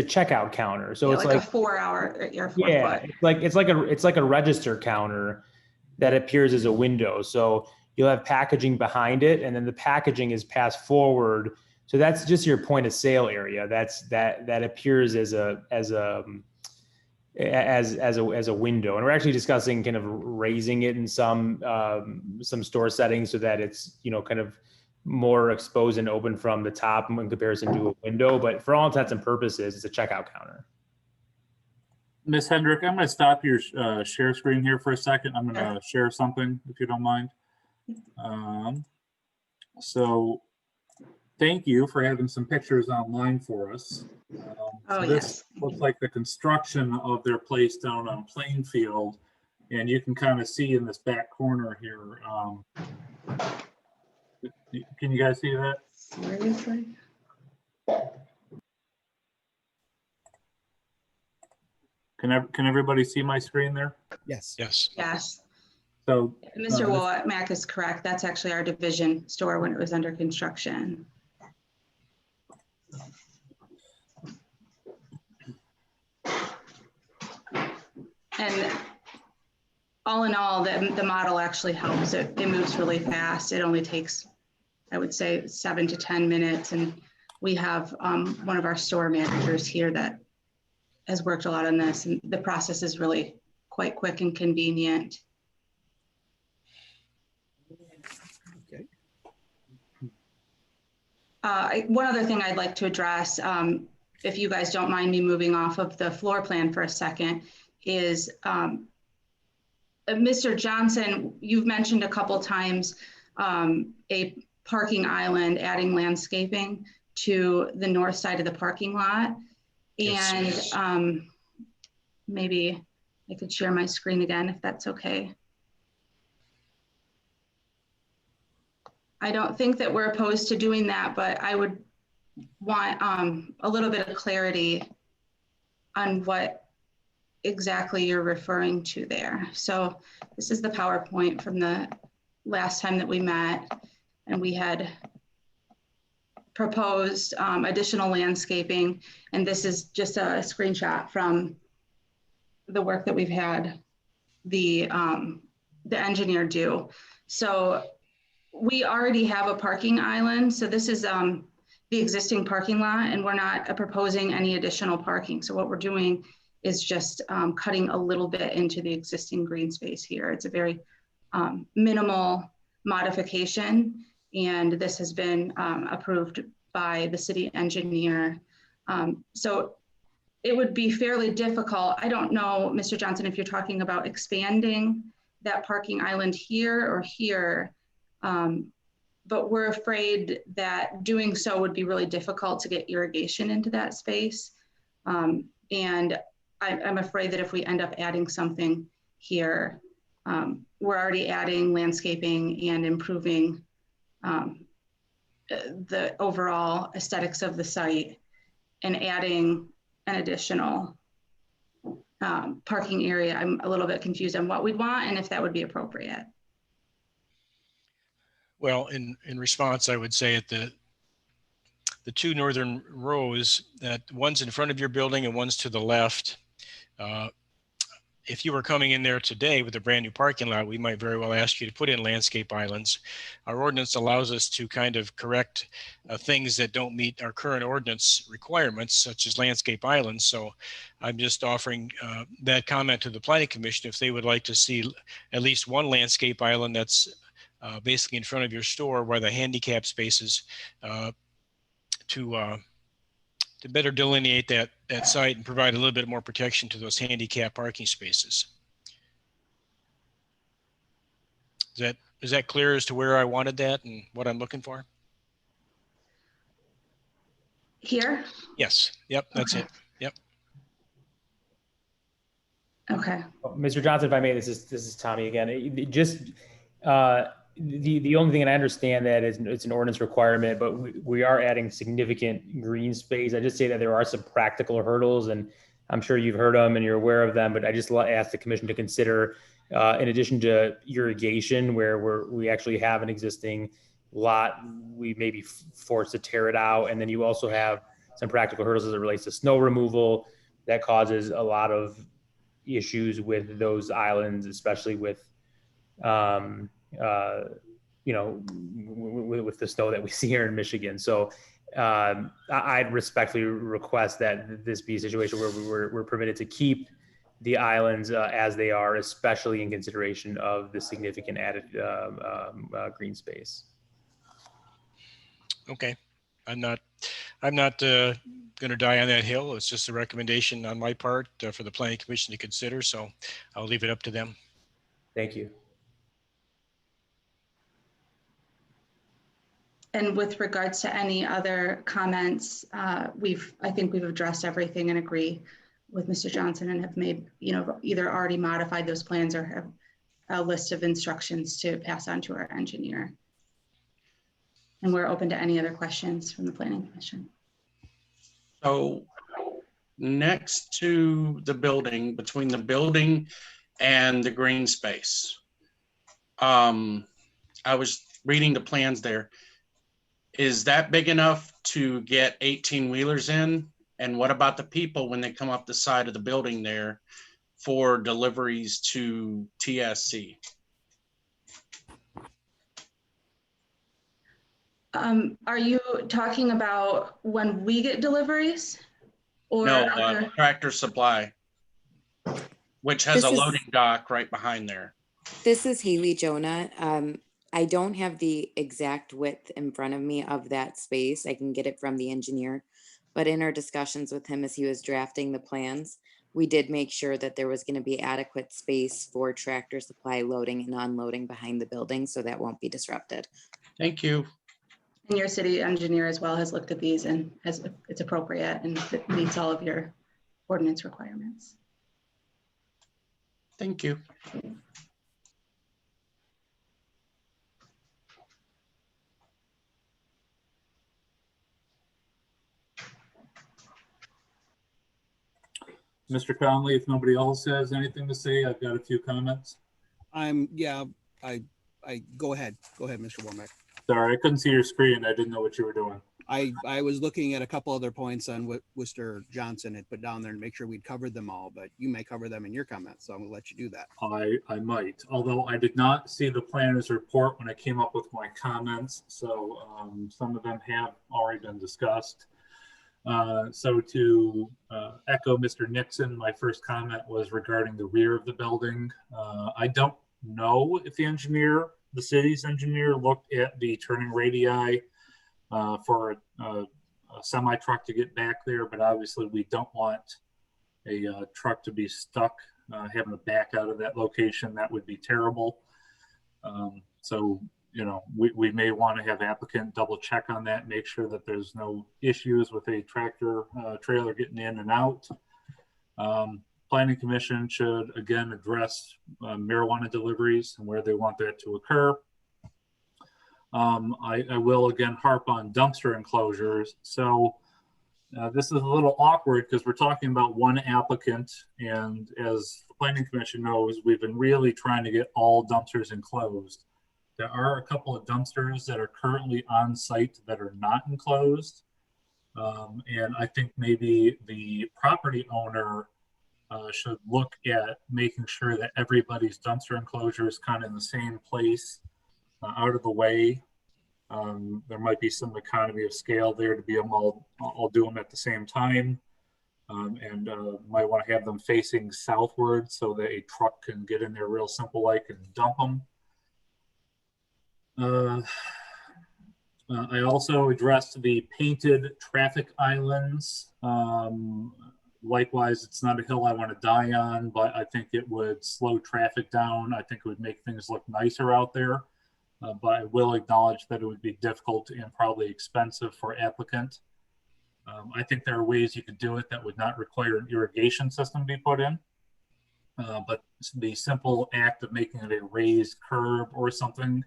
checkout counter. So it's like a 4-hour or 4 yeah, foot. it's like a register counter that appears as a window. So you'll have packaging behind it, and then the packaging is passed forward. So that's just your point of sale area. That appears as a window, and we're actually discussing kind of raising it in some store settings so that it's kind of more exposed and open from the top in comparison to a window. But for all intents and purposes, it's a checkout counter. Ms. Hendrick, I'm going to stop your share screen here for a second. I'm going to share something if you don't mind. So thank you for having some pictures online for us. This looks like the construction of their place down on Plainfield, and you can kind of see in this back corner here. Can you guys see that? Seriously? Can everybody see my screen there? Yes. Yes. Yes. So Mr. Womack is correct. That's actually our division store when it was under construction. And all in all, the model actually helps. It moves really fast. It only takes, I would say, 7 to 10 minutes. And we have one of our store managers here that has worked a lot on this. And the process is really quite quick and convenient. Okay. One other thing I'd like to address, if you guys don't mind me moving off of the floor plan for a second, is Mr. Johnson, you've mentioned a couple times a parking island, adding landscaping to the north side of the parking lot. And yes. Maybe I could share my screen again if that's okay. I don't think that we're opposed to doing that, but I would want a little bit of clarity on what exactly you're referring to there. So this is the PowerPoint from the last time that we met, and we had proposed additional landscaping, and this is just a screenshot from the work that we've had the engineer do. So we already have a parking island. So this is the existing parking lot, and we're not proposing any additional parking. So what we're doing is just cutting a little bit into the existing green space here. It's a very minimal modification, and this has been approved by the city engineer. So it would be fairly difficult. I don't know, Mr. Johnson, if you're talking about expanding that parking island here or here, but we're afraid that doing so would be really difficult to get irrigation into that space. And I'm afraid that if we end up adding something here, we're already adding landscaping and improving the overall aesthetics of the site, and adding an additional parking area. I'm a little bit confused on what we'd want and if that would be appropriate. Well, in response, I would say at the two northern rows, that one's in front of your building and one's to the left. If you were coming in there today with a brand new parking lot, we might very well ask you to put in landscape islands. Our ordinance allows us to kind of correct things that don't meet our current ordinance requirements, such as landscape islands. So I'm just offering that comment to the Planning Commission if they would like to see at least one landscape island that's basically in front of your store where the handicap spaces to better delineate that site and provide a little bit more protection to those handicap parking spaces. Is that clear as to where I wanted that and what I'm looking for? Here? Yes. Yep. That's Okay. it. Yep. Okay. Mr. Johnson, if I may, this is Tommy again. The only thing, and I understand that it's an ordinance requirement, but we are adding significant green space. I just say that there are some practical hurdles, and I'm sure you've heard them and you're aware of them, but I just ask the commission to consider, in addition to irrigation, where we actually have an existing lot, we may be forced to tear it out. And then you also have some practical hurdles as it relates to snow removal that causes a lot of issues with those islands, especially with, with the snow that we see here in Michigan. So I'd respectfully request that this be a situation where we're permitted to keep the islands as they are, especially in consideration of the significant added green space. Okay. I'm not going to die on that hill. It's just a recommendation on my part for the Planning Commission to consider. So I'll leave it up to them. Thank you. And with regards to any other comments, I think we've addressed everything and agree with Mr. Johnson and have made, either already modified those plans or have a list of instructions to pass on to our engineer. And we're open to any other questions from the Planning Commission. So next to the building, between the building and the green space, I was reading the plans there. Is that big enough to get 18 wheelers in? And what about the people when they come up the side of the building there for deliveries to TSC? Are you talking about when we get deliveries? Or no, Tractor Supply, which has a loading dock right behind there. This is Haley Jonah. I don't have the exact width in front of me of that space. I can get it from the engineer, but in our discussions with him as he was drafting the plans, we did make sure that there was going to be adequate space for Tractor Supply loading and unloading behind the building, so that won't be disrupted. Thank you. And your city engineer as well has looked at these and it's appropriate and it meets all of your ordinance requirements. Thank you. Mr. Conley, if nobody else has anything to say, I've got a few comments. I go ahead, Mr. Womack. Sorry, I couldn't see your screen. I didn't know what you were doing. I was looking at a couple other points on what Mr. Johnson had put down there to make sure we'd covered them all, but you may cover them in your comments, so I'm gonna let you do that. I might, although I did not see the planner's report when I came up with my comments, so some of them have already been discussed. So to echo Mr. Nixon, my first comment was regarding the rear of the building. I don't know if the city's engineer looked at the turning radii for a semi truck to get back there, but obviously we don't want a truck to be stuck having to back out of that location. That would be terrible. So, you know, we may want to have applicant double check on that, make sure that there's no issues with a tractor trailer getting in and out. Planning Commission should again address marijuana deliveries and where they want that to occur. I will again harp on dumpster enclosures. So this is a little awkward because we're talking about one applicant, and as the Planning Commission knows, we've been really trying to get all dumpsters enclosed. There are a couple of dumpsters that are currently on site that are not enclosed. And I think maybe the property owner should look at making sure that everybody's dumpster enclosure is kind of in the same place, out of the way. There might be some economy of scale there to be able to all do them at the same time. And might want to have them facing southward so that a truck can get in there real simple like and dump them. I also addressed the painted traffic islands. Likewise, it's not a hill I want to die on, but I think it would slow traffic down. I think it would make things look nicer out there. But I will acknowledge that it would be difficult and probably expensive for applicant. I think there are ways you could do it that would not require an irrigation system to be put in. But the simple act of making it a raised curb or something,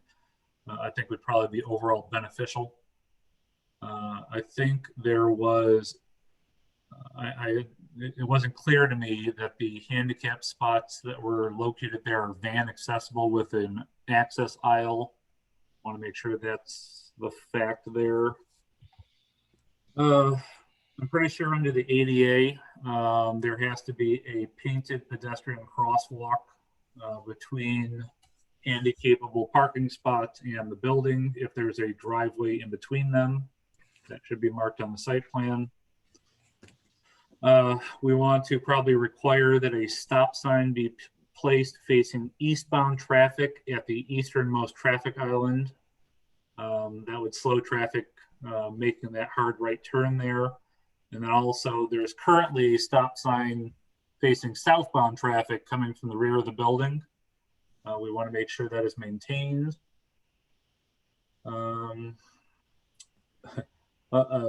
I think would probably be overall beneficial. I think there was, it wasn't clear to me that the handicap spots that were located there are van accessible with an access aisle. Want to make sure that's the fact there. I'm pretty sure under the ADA, there has to be a painted pedestrian crosswalk between handicapable parking spots and the building. If there's a driveway in between them, that should be marked on the site plan. We want to probably require that a stop sign be placed facing eastbound traffic at the easternmost traffic island. That would slow traffic, making that hard right turn there. And then also there's currently a stop sign facing southbound traffic coming from the rear of the building. We want to make sure that is maintained. A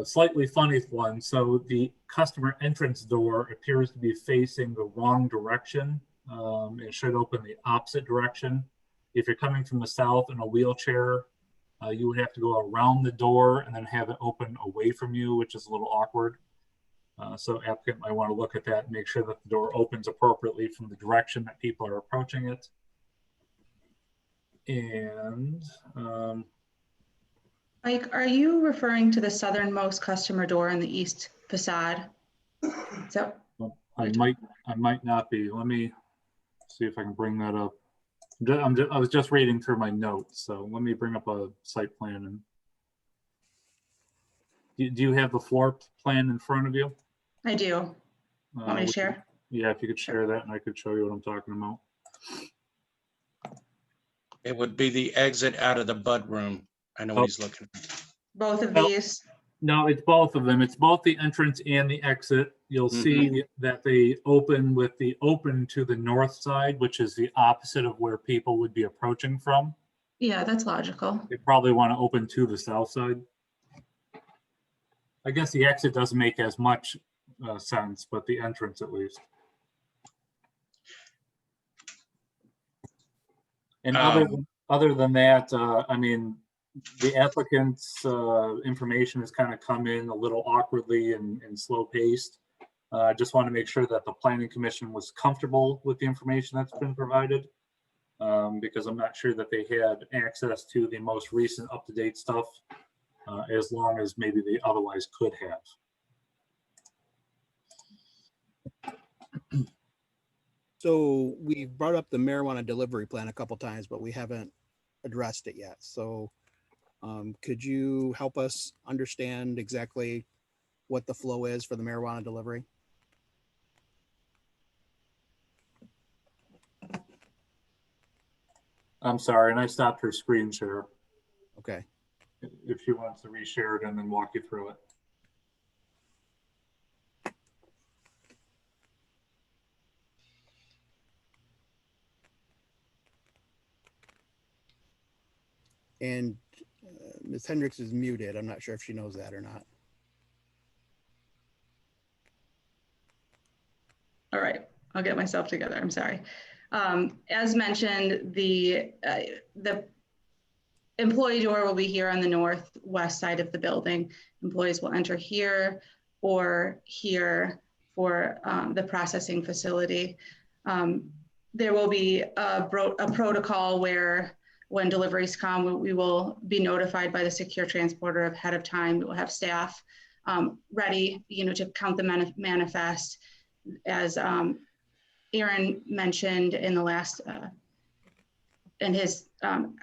slightly funny one. So the customer entrance door appears to be facing the wrong direction. It should open the opposite direction. If you're coming from the south in a wheelchair, you would have to go around the door and then have it open away from you, which is a little awkward. So applicant might want to look at that and make sure that the door opens appropriately from the direction that people are approaching it. And Mike, are you referring to the southernmost customer door in the east facade? So I might not be. Let me see if I can bring that up. I was just reading through my notes, so let me bring up a site plan. And do you have the floor plan in front of you? I do. Want me to share? Yeah, if you could share that, and I could show you what I'm talking about. It would be the exit out of the bud room. I know what he's looking at. Both of these? No, it's both of them. It's both the entrance and the exit. You'll see that they open with the open to the north side, which is the opposite of where people would be approaching from. Yeah, that's logical. They probably want to open to the south side. I guess the exit doesn't make as much sense, but the entrance at least. And other than that, I mean, the applicant's information has kind of come in a little awkwardly and slow paced. I just want to make sure that the Planning Commission was comfortable with the information that's been provided, because I'm not sure that they had access to the most recent up-to-date stuff. as long as maybe they otherwise could have. So we brought up the marijuana delivery plan a couple times, but we haven't addressed it yet. So could you help us understand exactly what the flow is for the marijuana delivery? I'm sorry, and I stopped her screen share. Okay. If she wants to reshare it and then walk you through it. And Ms. Hendricks is muted. I'm not sure if she knows that or not. All right, I'll get myself together. I'm sorry. As mentioned, the employee door will be here on the northwest side of the building. Employees will enter here or here for the processing facility. There will be a protocol where when deliveries come, we will be notified by the secure transporter ahead of time. We will have staff ready, to count the manifest. As Aaron mentioned in the last, in his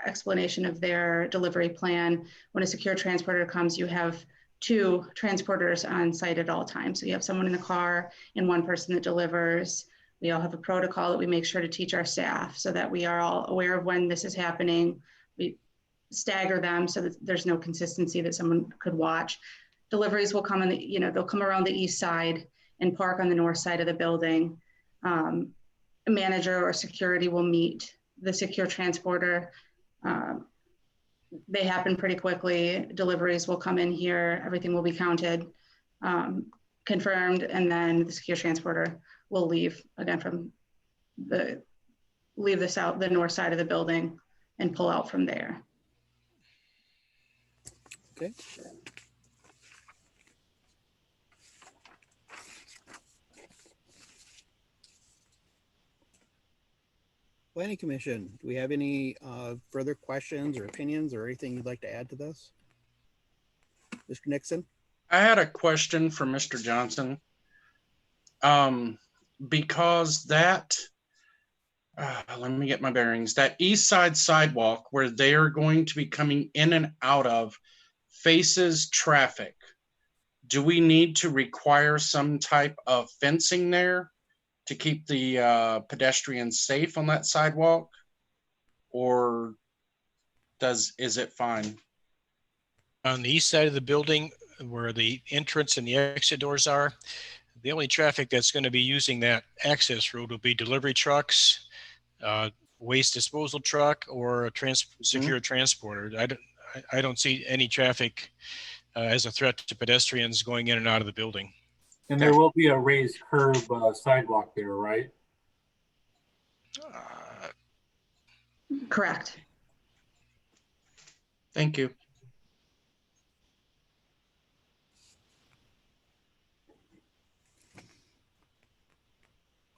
explanation of their delivery plan, when a secure transporter comes, you have 2 transporters on site at all times. So you have someone in the car and 1 person that delivers. We all have a protocol that we make sure to teach our staff so that we are all aware of when this is happening. We stagger them so that there's no consistency that someone could watch. Deliveries will come in the, they'll come around the east side and park on the north side of the building. A manager or security will meet the secure transporter. They happen pretty quickly. Deliveries will come in here. Everything will be counted, confirmed, and then the secure transporter will leave again from the north side of the building and pull out from there. Okay. Planning Commission, do we have any further questions or opinions or anything you'd like to add to this? Mr. Nixon? I had a question for Mr. Johnson. Because that, let me get my bearings, that east side sidewalk where they are going to be coming in and out of faces traffic. Do we need to require some type of fencing there to keep the pedestrians safe on that sidewalk? Or is it fine? On the east side of the building where the entrance and the exit doors are, the only traffic that's going to be using that access road will be delivery trucks, waste disposal truck, or a secure transporter. I don't see any traffic as a threat to pedestrians going in and out of the building. And there will be a raised curb sidewalk there, right? Correct. Thank you.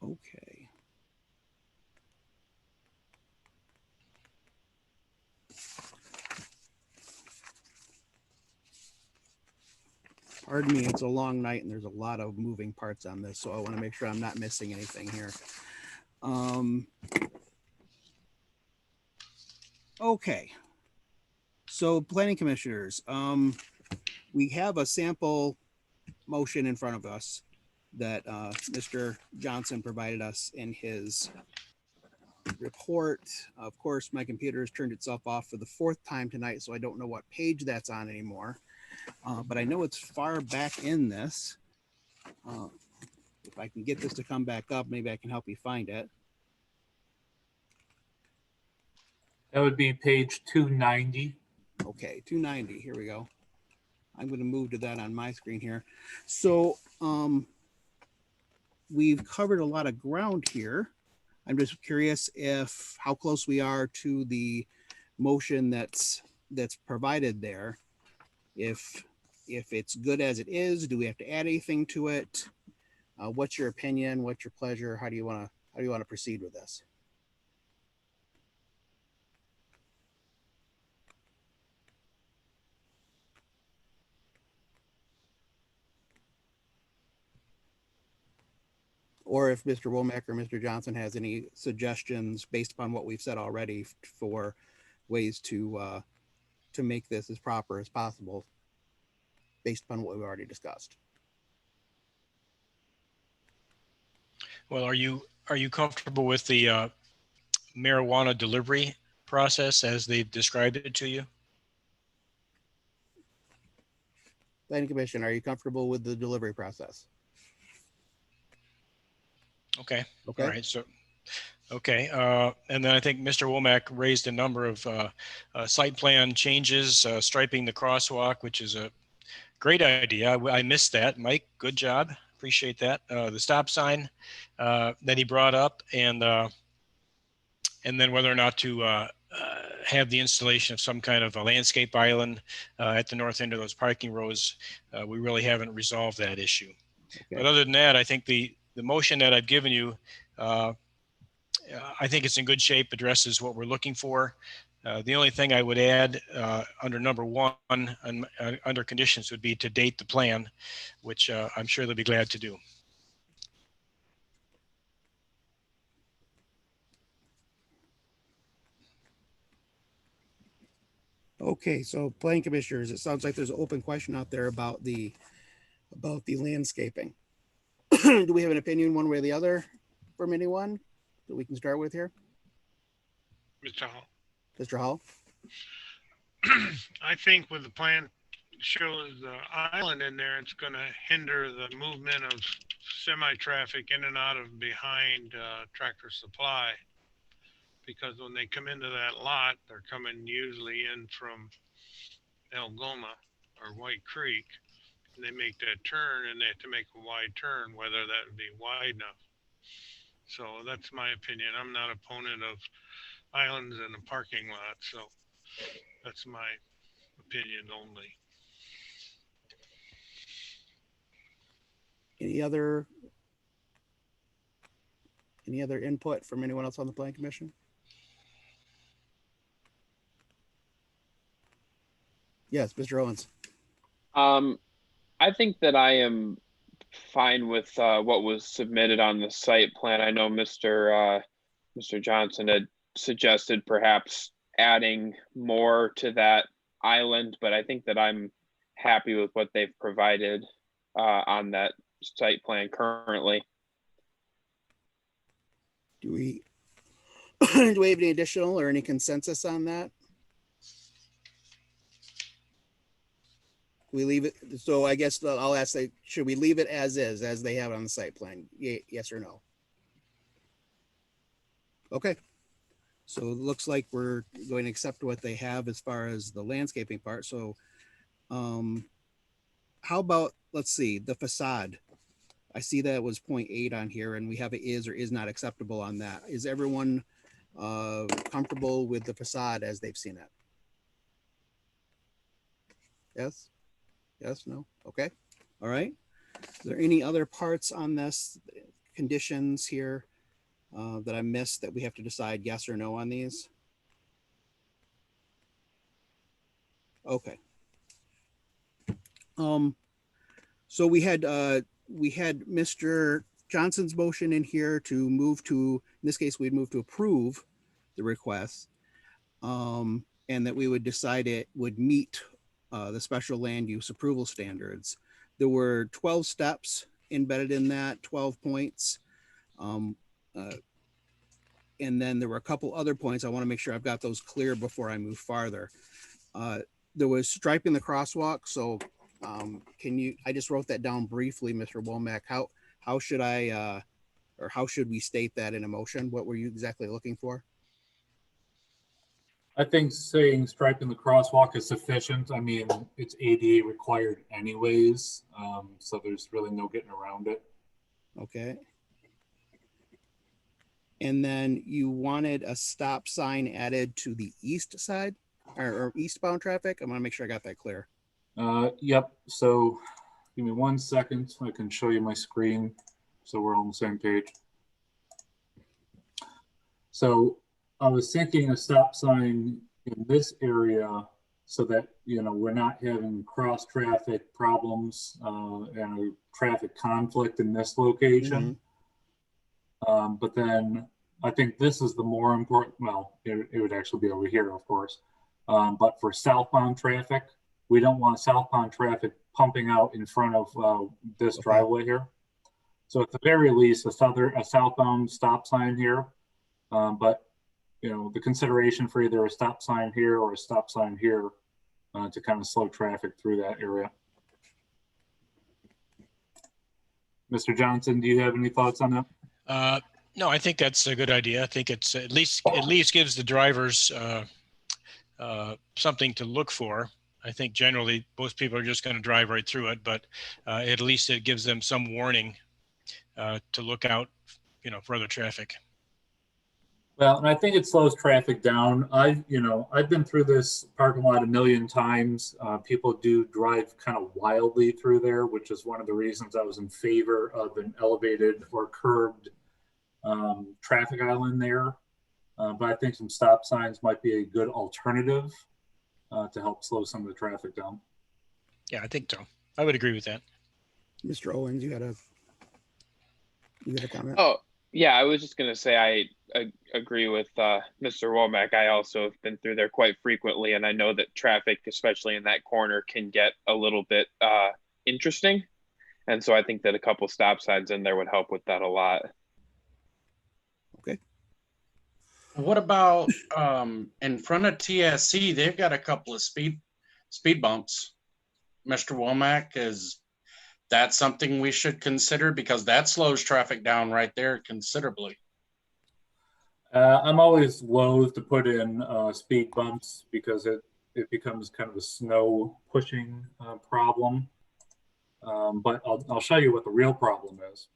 Okay. Pardon me, it's a long night and there's a lot of moving parts on this, so I want to make sure I'm not missing anything here. Okay. So planning commissioners, we have a sample motion in front of us that Mr. Johnson provided us in his report. Of course, my computer has turned itself off for the 4th time tonight, so I don't know what page that's on anymore. But I know it's far back in this. If I can get this to come back up, maybe I can help you find it. That would be page 290. Okay, 290, here we go. I'm going to move to that on my screen here. So we've covered a lot of ground here. I'm just curious how close we are to the motion that's provided there. If it's good as it is, do we have to add anything to it? What's your opinion? What's your pleasure? How do you want to proceed with this? or if Mr. Womack or Mr. Johnson has any suggestions based upon what we've said already for ways to make this as proper as possible based upon what we've already discussed. Well, are you comfortable with the marijuana delivery process as they've described it to you? Planning Commission, are you comfortable with the delivery process? Okay. Okay. All right. So, okay. And then I think Mr. Womack raised a number of site plan changes, striping the crosswalk, which is a great idea. I missed that. Mike, good job. Appreciate that. The stop sign that he brought up, and then whether or not to have the installation of some kind of a landscape island at the north end of those parking rows. We really haven't resolved that issue. Okay. But other than that, I think the motion that I've given you, I think it's in good shape, addresses what we're looking for. The only thing I would add under number 1 under conditions would be to date the plan, which I'm sure they'll be glad to do. Okay, so planning commissioners, it sounds like there's an open question out there about the landscaping. Do we have an opinion one way or the other from anyone that we can start with here? Mr. Hall. Mr. Hall? I think with the plan shows the island in there, it's going to hinder the movement of semi-traffic in and out of behind Tractor Supply. Because when they come into that lot, they're coming usually in from Algoma or White Creek, and they make that turn, and they have to make a wide turn, whether that would be wide enough. So that's my opinion. I'm not an opponent of islands in a parking lot, so that's my opinion only. Any other input from anyone else on the Planning Commission? Yes, Mr. Owens. I think that I am fine with what was submitted on the site plan. I know Mr. Johnson had suggested perhaps adding more to that island, but I think that I'm happy with what they've provided on that site plan currently. Do we have any additional or any consensus on that? We leave it, so I guess I'll ask, should we leave it as is, as they have it on the site plan? Yes or no? Okay. So it looks like we're going to accept what they have as far as the landscaping part. So how about, let's see, the facade. I see that it was 0.8 on here, and we have it is or is not acceptable on that. Is everyone comfortable with the facade as they've seen it? Yes? Yes, no? Okay. All right. Is there any other parts on this, conditions here that I missed that we have to decide yes or no on these? Okay. So we had Mr. Johnson's motion in here to move to, in this case, we'd move to approve the request, and that we would decide it would meet the special land use approval standards. There were 12 steps embedded in that, 12 points. And then there were a couple other points. I want to make sure I've got those clear before I move farther. There was striping the crosswalk. So I just wrote that down briefly, Mr. Womack. How should I, or how should we state that in a motion? What were you exactly looking for? I think saying striping the crosswalk is sufficient. I mean, it's ADA required anyways, so there's really no getting around it. Okay. And then you wanted a stop sign added to the east side or eastbound traffic? I want to make sure I got that clear. Yep. So give me 1 second. I can show you my screen so we're on the same page. So I was thinking a stop sign in this area so that, you know, we're not having cross traffic problems and a traffic conflict in this location. But then I think this is the more important, well, it would actually be over here, of course. But for southbound traffic, we don't want southbound traffic pumping out in front of this driveway here. So at the very least, a southbound stop sign here. But you know, the consideration for either a stop sign here or a stop sign here to kind of slow traffic through that area. Mr. Johnson, do you have any thoughts on that? No, I think that's a good idea. I think it's at least gives the drivers something to look for. I think generally most people are just going to drive right through it, but at least it gives them some warning to look out, you know, for other traffic. Well, and I think it slows traffic down. I've been through this parking lot a million times. People do drive kind of wildly through there, which is one of the reasons I was in favor of an elevated or curbed traffic island there. But I think some stop signs might be a good alternative to help slow some of the traffic down. Yeah, I think so. I would agree with that. Mr. Owens, you had a comment? Oh, yeah, I was just going to say I agree with Mr. Womack. I also have been through there quite frequently, and I know that traffic, especially in that corner, can get a little bit interesting. And so I think that a couple stop signs in there would help with that a lot. Okay. What about in front of TSC? They've got a couple of speed bumps. Mr. Womack, is that something we should consider, because that slows traffic down right there considerably? I'm always loath to put in speed bumps because it becomes kind of a snow pushing problem. But I'll show you what the real problem is.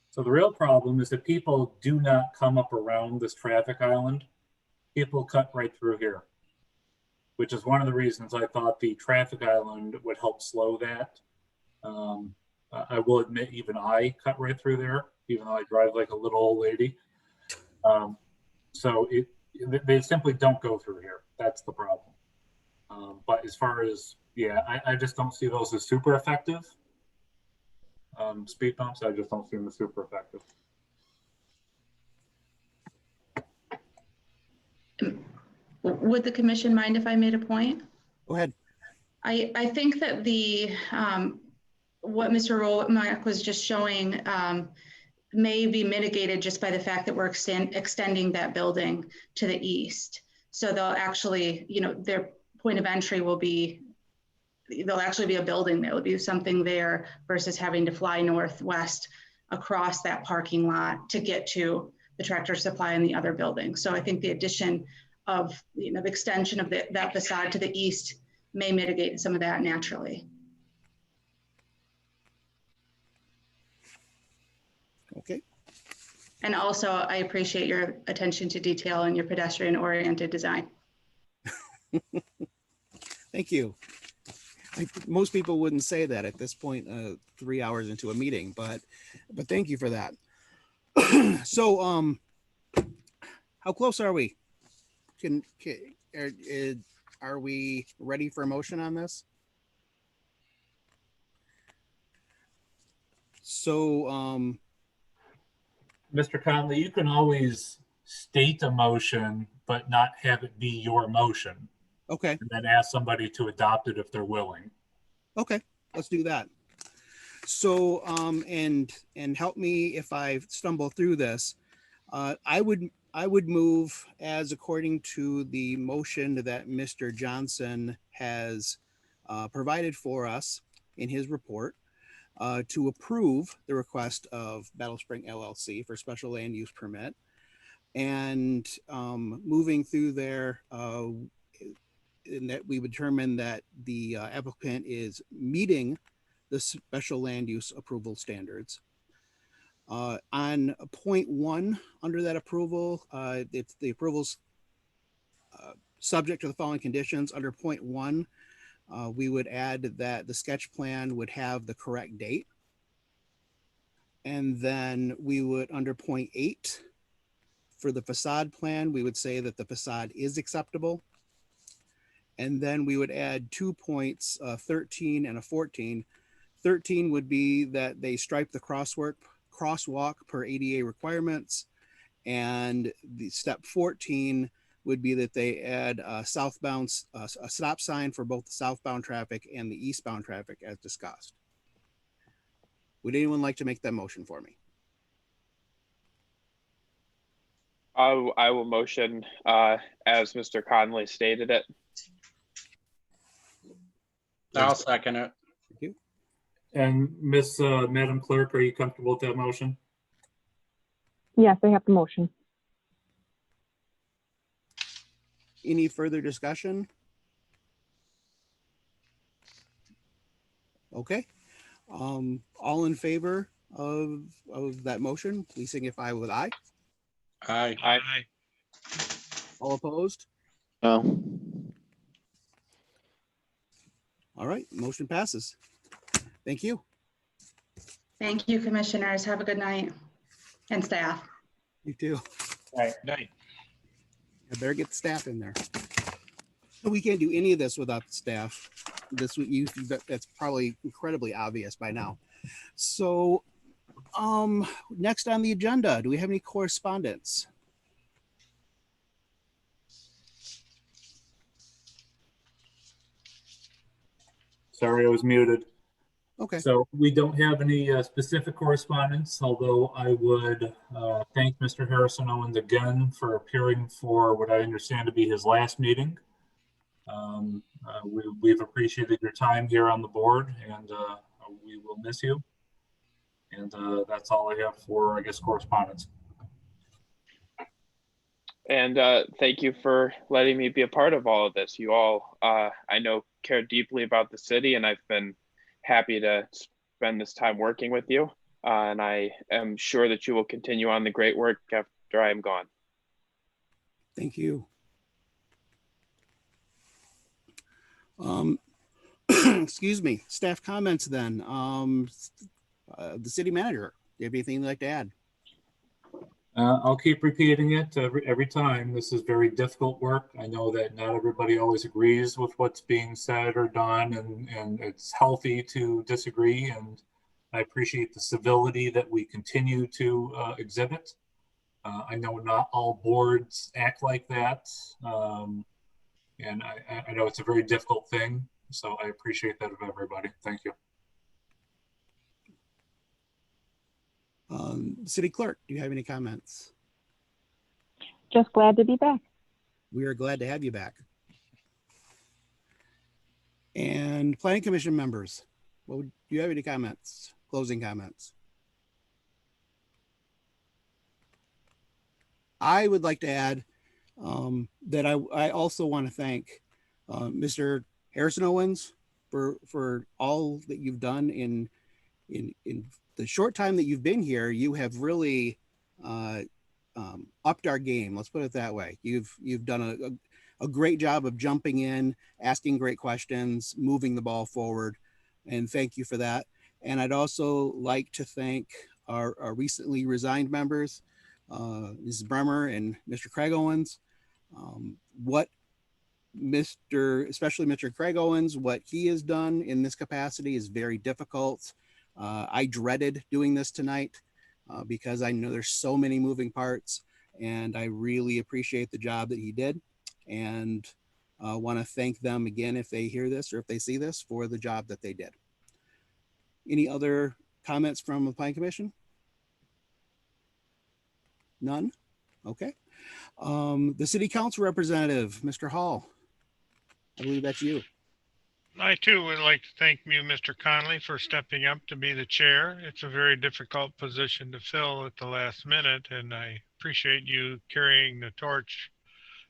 So the real problem is that people do not come up around this traffic island. People cut right through here, which is one of the reasons I thought the traffic island would help slow that. I will admit, even I cut right through there, even though I drive like a little old lady. So they simply don't go through here. That's the problem. But as far as, yeah, I just don't see those as super effective. Speed bumps, I just don't see them as super effective. Would the commission mind if I made a point? Go ahead. I think that what Mr. Womack was just showing may be mitigated just by the fact that we're extending that building to the east. So they'll actually, their point of entry will be, there'll actually be a building, there will be something there versus having to fly northwest across that parking lot to get to the Tractor Supply and the other building. So I think the addition of, the extension of that facade to the east may mitigate some of that naturally. Okay. And also, I appreciate your attention to detail and your pedestrian-oriented design. Thank you. Most people wouldn't say that at this point, 3 hours into a meeting, but thank you for that. So, how close are we? Are we ready for a motion on this? So, Mr. Conley, you can always state a motion, but not have it be your motion. Okay. And then ask somebody to adopt it if they're willing. Okay, let's do that. So, and help me if I stumble through this. I would move as according to the motion that Mr. Johnson has provided for us in his report, to approve the request of Battle Spring LLC for special land use permit. And moving through there, in that we would determine that the applicant is meeting the special land use approval standards. On point 1 under that approval, it's the approvals subject to the following conditions. Under point 1, we would add that the sketch plan would have the correct date. And then we would, under point 8, for the facade plan, we would say that the facade is acceptable. And then we would add 2 points, 13 and a 14. 13 would be that they stripe the crosswalk per ADA requirements. And the step 14 would be that they add a a stop sign for both the southbound traffic and the eastbound traffic as discussed. Would anyone like to make that motion for me? I will motion as Mr. Conley stated it. I'll second it. Thank you. And Madam Clerk, are you comfortable with that motion? Yes, I have the motion. Any further discussion? Okay. All in favor of that motion, please signify with aye. Aye. Aye. All opposed? No. All right, motion passes. Thank you. Thank you, commissioners. Have a good night. And staff. You too. Right. Night. I better get the staff in there. We can't do any of this without the staff. That's probably incredibly obvious by now. So next on the agenda, do we have any correspondence? Sorry, I was muted. Okay. So we don't have any specific correspondence, although I would thank Mr. Harrison Owens again for appearing for what I understand to be his last meeting. We've appreciated your time here on the board, and we will miss you. And that's all I have for, I guess, correspondence. And thank you for letting me be a part of all of this. You all, I know, care deeply about the city, and I've been happy to spend this time working with you. And I am sure that you will continue on the great work after I am gone. Thank you. Excuse me, staff comments then. The city manager, do you have anything you'd like to add? I'll keep repeating it every time. This is very difficult work. I know that not everybody always agrees with what's being said or done, and it's healthy to disagree. And I appreciate the civility that we continue to exhibit. I know not all boards act like that. And I know it's a very difficult thing. So I appreciate that of everybody. Thank you. City Clerk, do you have any comments? Just glad to be back. We are glad to have you back. And Planning Commission members, do you have any comments? Closing comments? I would like to add that I also want to thank Mr. Harrison Owens for all that you've done in the short time that you've been here. You have really upped our game. Let's put it that way. You've done a great job of jumping in, asking great questions, moving the ball forward, and thank you for that. And I'd also like to thank our recently resigned members, Mrs. Bremer and Mr. Craig Owens. Especially Mr. Craig Owens, what he has done in this capacity is very difficult. I dreaded doing this tonight because I know there's so many moving parts, and I really appreciate the job that he did, and want to thank them again if they hear this or if they see this for the job that they did. Any other comments from the Planning Commission? None? Okay. The City Council representative, Mr. Hall, I believe that's you. I too would like to thank you, Mr. Conley, for stepping up to be the chair. It's a very difficult position to fill at the last minute, and I appreciate you carrying the torch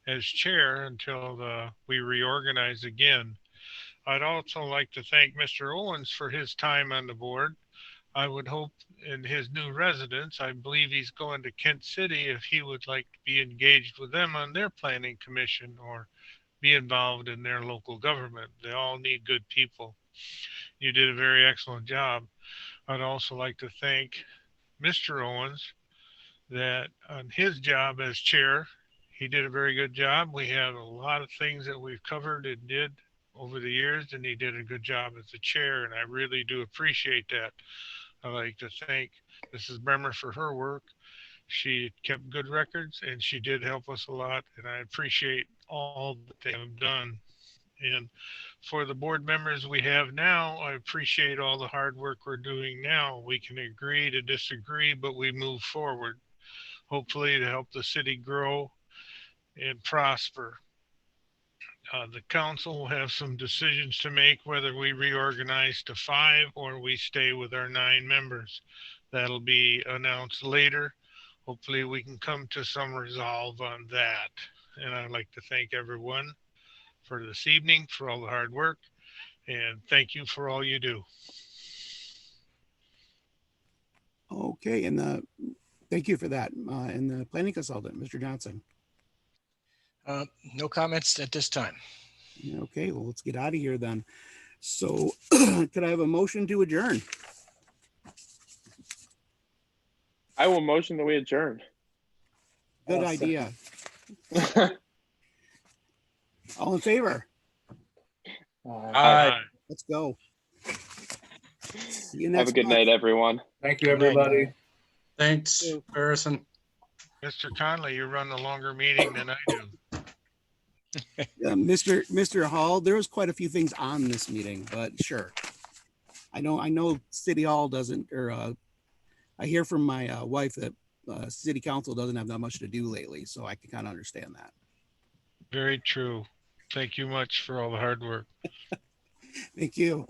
as chair until we reorganize again. I'd also like to thank Mr. Owens for his time on the board. I would hope in his new residence, I believe he's going to Kent City, if he would like to be engaged with them on their planning commission or be involved in their local government. They all need good people. You did a very excellent job. I'd also like to thank Mr. Owens that on his job as chair, he did a very good job. We have a lot of things that we've covered and did over the years, and he did a good job as the chair, and I really do appreciate that. I'd like to thank Mrs. Bremer for her work. She kept good records and she did help us a lot, and I appreciate all that they have done. And for the board members we have now, I appreciate all the hard work we're doing now. We can agree to disagree, but we move forward, hopefully to help the city grow and prosper. The council will have some decisions to make, whether we reorganize to 5 or we stay with our 9 members. That'll be announced later. Hopefully we can come to some resolve on that. And I'd like to thank everyone for this evening, for all the hard work, and thank you for all you do. Okay, and thank you for that. And the planning consultant, Mr. Johnson. No comments at this time. Okay, well, let's get out of here then. So could I have a motion to adjourn? I will motion that we adjourn. Good idea. All in favor? Aye. Let's go. See you Have next a good month. night, everyone. Thank you, everybody. Thanks, Harrison. Mr. Conley, you run a longer meeting than I do. Mr. Hall, there was quite a few things on this meeting, but sure. I know City Hall doesn't, or I hear from my wife that City Council doesn't have that much to do lately, so I can kind of understand that. Very true. Thank you much for all the hard work. Thank you.